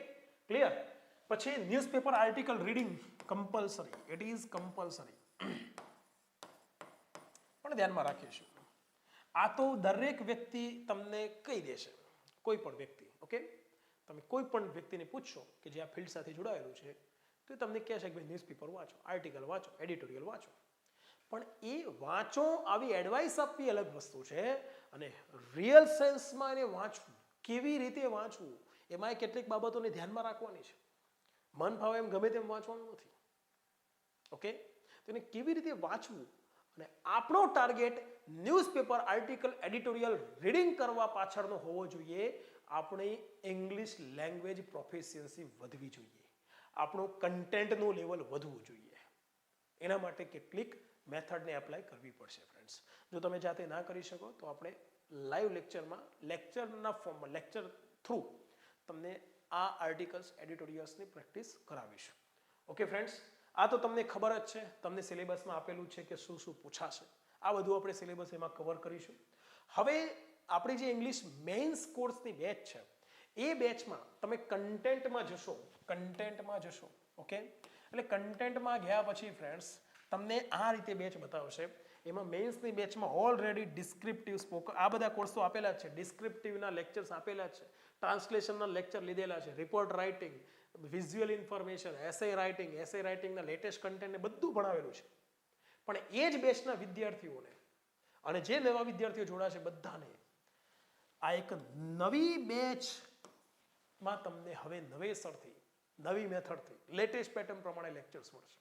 clear? પછી newspaper article reading compulsory. It is compulsory. પણ ધ્યાનમાં રાખીશું, આ તો દરેક વ્યક્તિ તમને કહી દેશે, કોઈ પણ વ્યક્તિ. ઓકે, તમે કોઈ પણ વ્યક્તિને પૂછશો કે જે આ ફિલ્ડ સાથે જોડાયેલું છે તો એ તમને કહેશે કે ભાઈ ન્યૂઝપેપર વાંચો, આર્ટિકલ વાંચો, એડિટોરિયલ વાંચો. પણ એ વાંચો આવી એડવાઇસ આપવી અલગ વસ્તુ છે, અને રિયલ સેન્સમાં એને વાંચવું, કેવી રીતે વાંચવું, એમાં કેટલીક બાબતોને ધ્યાનમાં રાખવાની છે. મન ફાવે એમ ગમે તેમ વાંચવાનું નથી. ઓકે, તો એને કેવી રીતે વાંચવું, અને આપણો target newspaper, article, editorial reading કરવા પાછળનો હોવો જોઈએ. આપણી ઇંગ્લિશ લેંગ્વેજ પ્રોફિશિયન્સી વધવી જોઈએ, આપણું કન્ટેન્ટનું લેવલ વધવું જોઈએ. એના માટે કેટલીક મેથડને એપ્લાય કરવી પડશે ફ્રેન્ડ્સ. જો તમે જાતે ના કરી શકો તો આપણે લાઈવ લેક્ચરમાં, લેક્ચરના ફોર્મમાં, લેક્ચર થ્રુ તમને આ આર્ટિકલ્સ, એડિટોરિયલ્સની પ્રેક્ટિસ કરાવીશું. ઓકે ફ્રેન્ડ્સ, આ તો તમને ખબર જ છે, તમને સિલેબસમાં આપેલું છે કે શું શું પૂછાશે. આ બધું આપણે સિલેબસ એમાં કવર કરીશું. હવે આપણી જે ઇંગ્લિશ મેઇન્સ કોર્સની બેચ છે, એ બેચમાં તમે કન્ટેન્ટમાં જશો. ઓકે, એટલે કન્ટેન્ટમાં ગયા પછી ફ્રેન્ડ્સ તમને આ રીતે બેચ બતાવશે. એમાં મેઇન્સની બેચમાં ઓલરેડી ડિસ્ક્રિપ્ટિવ સ્પોકન, આ બધા કોર્સો આપેલા છે, ડિસ્ક્રિપ્ટિવના લેક્ચર્સ આપેલા છે, ટ્રાન્સલેશનના લેક્ચર લીધેલા છે, રિપોર્ટ રાઇટિંગ, વિઝ્યુઅલ ઇન્ફોર્મેશન, એસે રાઇટિંગના લેટેસ્ટ કન્ટેન્ટને બધું ભણાવેલું છે. પણ એ જ બેચના વિદ્યાર્થીઓને અને જે નવા વિદ્યાર્થીઓ જોડાશે બધાને આ એક નવી બેચમાં તમને હવે નવેસરથી, નવી મેથડથી, લેટેસ્ટ પેટર્ન પ્રમાણે લેક્ચર્સ મળશે.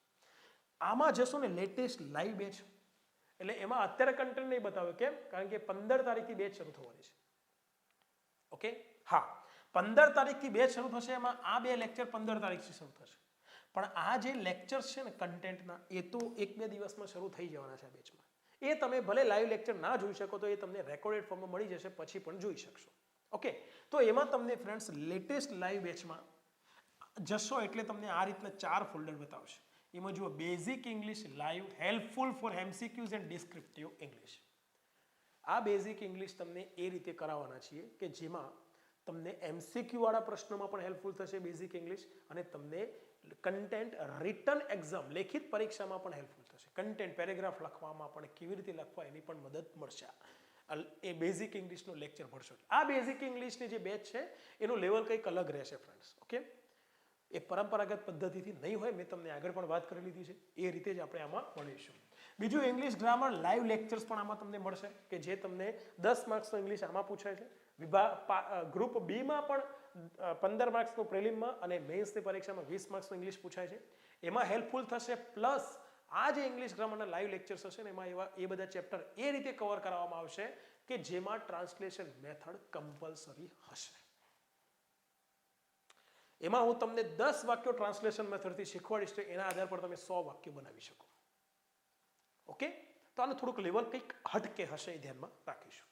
આમાં જશો ને લેટેસ્ટ લાઈવ બેચ, એટલે એમાં અત્યારે કન્ટેન્ટ નહીં બતાવે. કેમ? કારણ કે 15 તારીખથી બેચ શરૂ થવાની છે. ઓકે, હા, 15 તારીખથી બેચ શરૂ થશે. એમાં આ 2 લેક્ચર 15 તારીખથી શરૂ થશે. પણ આ જે લેક્ચર્સ છે ને કન્ટેન્ટના, એ તો 1-2 દિવસમાં શરૂ થઈ જવાના છે આ બેચમાં. એ તમે ભલે લાઈવ લેક્ચર ના જોઈ શકો તો એ તમને રેકોર્ડેડ ફોર્મમાં મળી જશે, પછી પણ જોઈ શકશો. ઓકે, તો એમાં તમને ફ્રેન્ડ્સ લેટેસ્ટ લાઈવ બેચમાં જશો એટલે તમને આ રીતના 4 ફોલ્ડર બતાવશે. એમાં જુઓ basic English live, helpful four MCQs and descriptive English. આ બેઝિક ઇંગ્લિશ તમને એ રીતે કરાવવાના છીએ કે જેમાં તમને એમસીક્યુ વાળા પ્રશ્નોમાં પણ હેલ્પફુલ થશે બેઝિક ઇંગ્લિશ, અને તમને કન્ટેન્ટ રિટન એક્ઝામ લેખિત પરીક્ષામાં પણ હેલ્પફુલ થશે. કન્ટેન્ટ પેરેગ્રાફ લખવામાં પણ કેવી રીતે લખવા એની પણ મદદ મળશે. એ બેઝિક ઇંગ્લિશનો લેક્ચર ભરશો. આ બેઝિક ઇંગ્લિશની જે બેચ છે એનું લેવલ કંઈક અલગ રહેશે ફ્રેન્ડ્સ. ઓકે, એ પરંપરાગત પદ્ધતિથી નહીં હોય, મેં તમને આગળ પણ વાત કરી લીધી છે, એ રીતે જ આપણે આમાં ભણીશું. બીજું ઇંગ્લિશ ગ્રામર લાઈવ લેક્ચર્સ પણ આમાં તમને મળશે કે જે તમને 10 માર્ક્સનો ઇંગ્લિશ આમાં પૂછાય છે. ગ્રુપ બીમાં પણ 15 માર્ક્સનું પ્રિલિમમાં અને મેઇન્સની પરીક્ષામાં 20 માર્ક્સનું ઇંગ્લિશ પૂછાય છે, એમાં હેલ્પફુલ થશે. પ્લસ આ જે ઇંગ્લિશ ગ્રામરના લાઈવ લેક્ચર્સ હશે ને એમાં એ બધા ચેપ્ટર એ રીતે કવર કરવામાં આવશે કે જેમાં ટ્રાન્સલેશન મેથડ કમ્પલસરી હશે. એમાં હું તમને 10 વાક્યો ટ્રાન્સલેશન મેથડથી શીખવાડીશ, એના આધાર પર તમે 100 વાક્યો બનાવી શકો. ઓકે, તો આનું થોડુંક લેવલ કંઈક હટકે હશે, એ ધ્યાનમાં રાખીશું.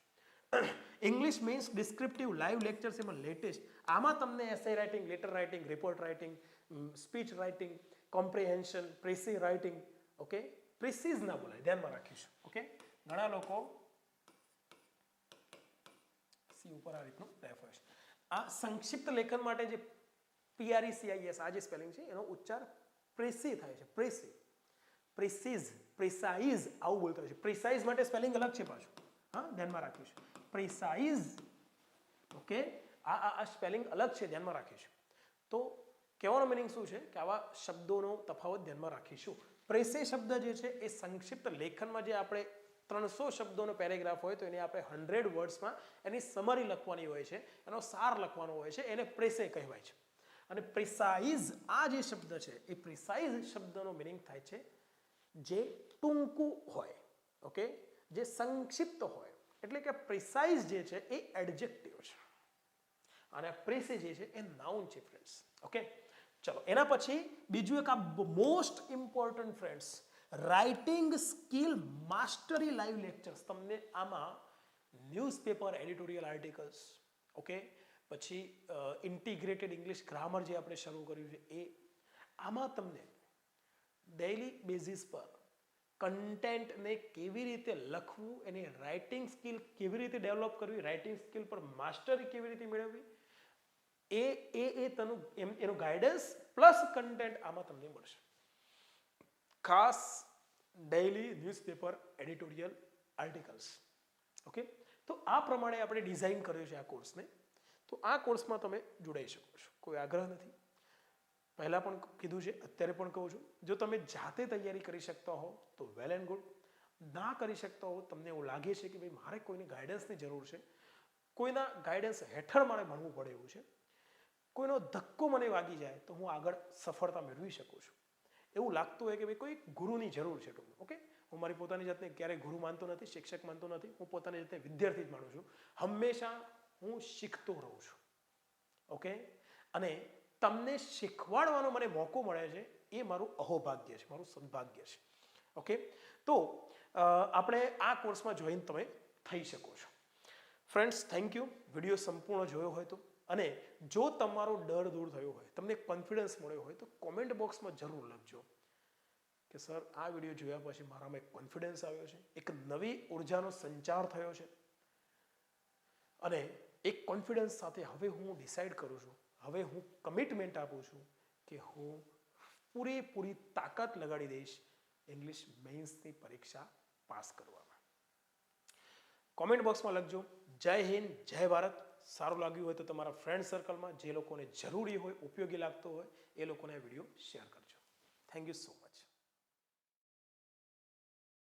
English means descriptive live lectures એમાં લેટેસ્ટ. આમાં તમને essay writing, letter writing, report writing, speech writing, comprehension, precis writing. Okay, precise ના બોલાય, ધ્યાનમાં રાખીશું. ઓકે, ઘણા લોકો સી ઉપર આ રીતનું રેફરન્સ. આ સંક્ષિપ્ત લેખન માટે જે PRECIS આ જે સ્પેલિંગ છે એનો ઉચ્ચાર પ્રેસી થાય છે. પ્રેસી, પ્રિસીઝ, પ્રિસાઇઝ આવું બોલતા હોય છે. પ્રિસાઇઝ માટે સ્પેલિંગ અલગ છે પાછું, હા, ધ્યાનમાં રાખીશું. પ્રિસાઇઝ, ઓકે, આ સ્પેલિંગ અલગ છે, ધ્યાનમાં રાખીશું. તો કહેવાનો મિનિંગ શું છે કે આવા શબ્દોનો તફાવત ધ્યાનમાં રાખીશું. પ્રેસી શબ્દ જે છે એ સંક્ષિપ્ત લેખનમાં જે આપણે 300 શબ્દોનો પેરેગ્રાફ હોય તો એને આપણે 100 વર્ડ્સમાં એની સમરી લખવાની હોય છે, એનો સાર લખવાનો હોય છે, એને પ્રેસે કહેવાય છે. અને પ્રિસાઇઝ આ જે શબ્દ છે એ પ્રિસાઇઝ શબ્દનો મિનિંગ થાય છે જે ટૂંકું હોય. ઓકે, જે સંક્ષિપ્ત હોય. એટલે કે પ્રિસાઇઝ જે છે એ એડજેક્ટિવ છે અને પ્રેસી જે છે એ નાઉન છે ફ્રેન્ડ્સ. ઓકે, ચલો એના પછી બીજું એક આ most important friends, writing skill mastery live lectures. તમને આમાં ન્યૂઝપેપર એડિટોરિયલ આર્ટિકલ્સ, ઓકે, પછી ઇન્ટિગ્રેટેડ ઇંગ્લિશ ગ્રામર જે આપણે શરૂ કર્યું છે એ, આમાં તમને ડેઇલી બેઝિસ પર કન્ટેન્ટને કેવી રીતે લખવું, એની રાઇટિંગ સ્કિલ કેવી રીતે ડેવલપ કરવી, રાઇટિંગ સ્કિલ પર માસ્ટરી કેવી રીતે મેળવવી, એનું ગાઈડન્સ પ્લસ કન્ટેન્ટ આમાં તમને મળશે. ખાસ daily newspaper editorial articles. Okay, તો આ પ્રમાણે આપણે ડિઝાઇન કર્યો છે આ કોર્સને. તો આ કોર્સમાં તમે જોડાઈ શકો છો, કોઈ આગ્રહ નથી. પહેલાં પણ કીધું છે, અત્યારે પણ કહું છું, જો તમે જાતે તૈયારી કરી શકતા હો તો વેલ એન્ડ ગુડ. ના કરી શકતા હો, તમને એવું લાગે છે કે ભાઈ મારે કોઈની ગાઈડન્સની જરૂર છે, કોઈના ગાઈડન્સ હેઠળ મારે ભણવું પડે એવું છે, કોઈનો ધક્કો મને વાગી જાય તો હું આગળ સફળતા મેળવી શકું છું, એવું લાગતું હોય કે ભાઈ કોઈ ગુરુની જરૂર છે ટૂંકમાં. ઓકે, હું મારી પોતાની જાતને ક્યારેય ગુરુ માનતો નથી, શિક્ષક માનતો નથી. હું પોતાની જાતને વિદ્યાર્થી જ માનું છું. હંમેશા હું શીખતો રહું છું. ઓકે, અને તમને શીખવાડવાનો મને મોકો મળે છે એ મારું અહોભાગ્ય છે, મારું સદભાગ્ય છે. ઓકે, તો આપણે આ કોર્સમાં જોઈન તમે થઈ શકો છો. Friends, thank you. વિડીયો સંપૂર્ણ જોયો હોય તો, અને જો તમારો ડર દૂર થયો હોય, તમને કોન્ફિડન્સ મળ્યો હોય તો કોમેન્ટ બોક્સમાં જરૂર લખજો કે સર આ વિડીયો જોયા પછી મારામાં એક કોન્ફિડન્સ આવ્યો છે, એક નવી ઉર્જાનો સંચાર થયો છે, અને એક કોન્ફિડન્સ સાથે હવે હું ડિસાઈડ કરું છું, હવે હું કમિટમેન્ટ આપું છું કે હું પૂરેપૂરી તાકાત લગાડી દઈશ ઇંગ્લિશ મેઇન્સની પરીક્ષા પાસ કરવામાં. કોમેન્ટ બોક્સમાં લખજો. જય હિન્દ, જય ભારત. સારું લાગ્યું હોય તો તમારા ફ્રેન્ડ સર્કલમાં જે લોકોને જરૂરી હોય, ઉપયોગી લાગતો હોય એ લોકોને આ વિડીયો શેર કરજો. Thank you so much.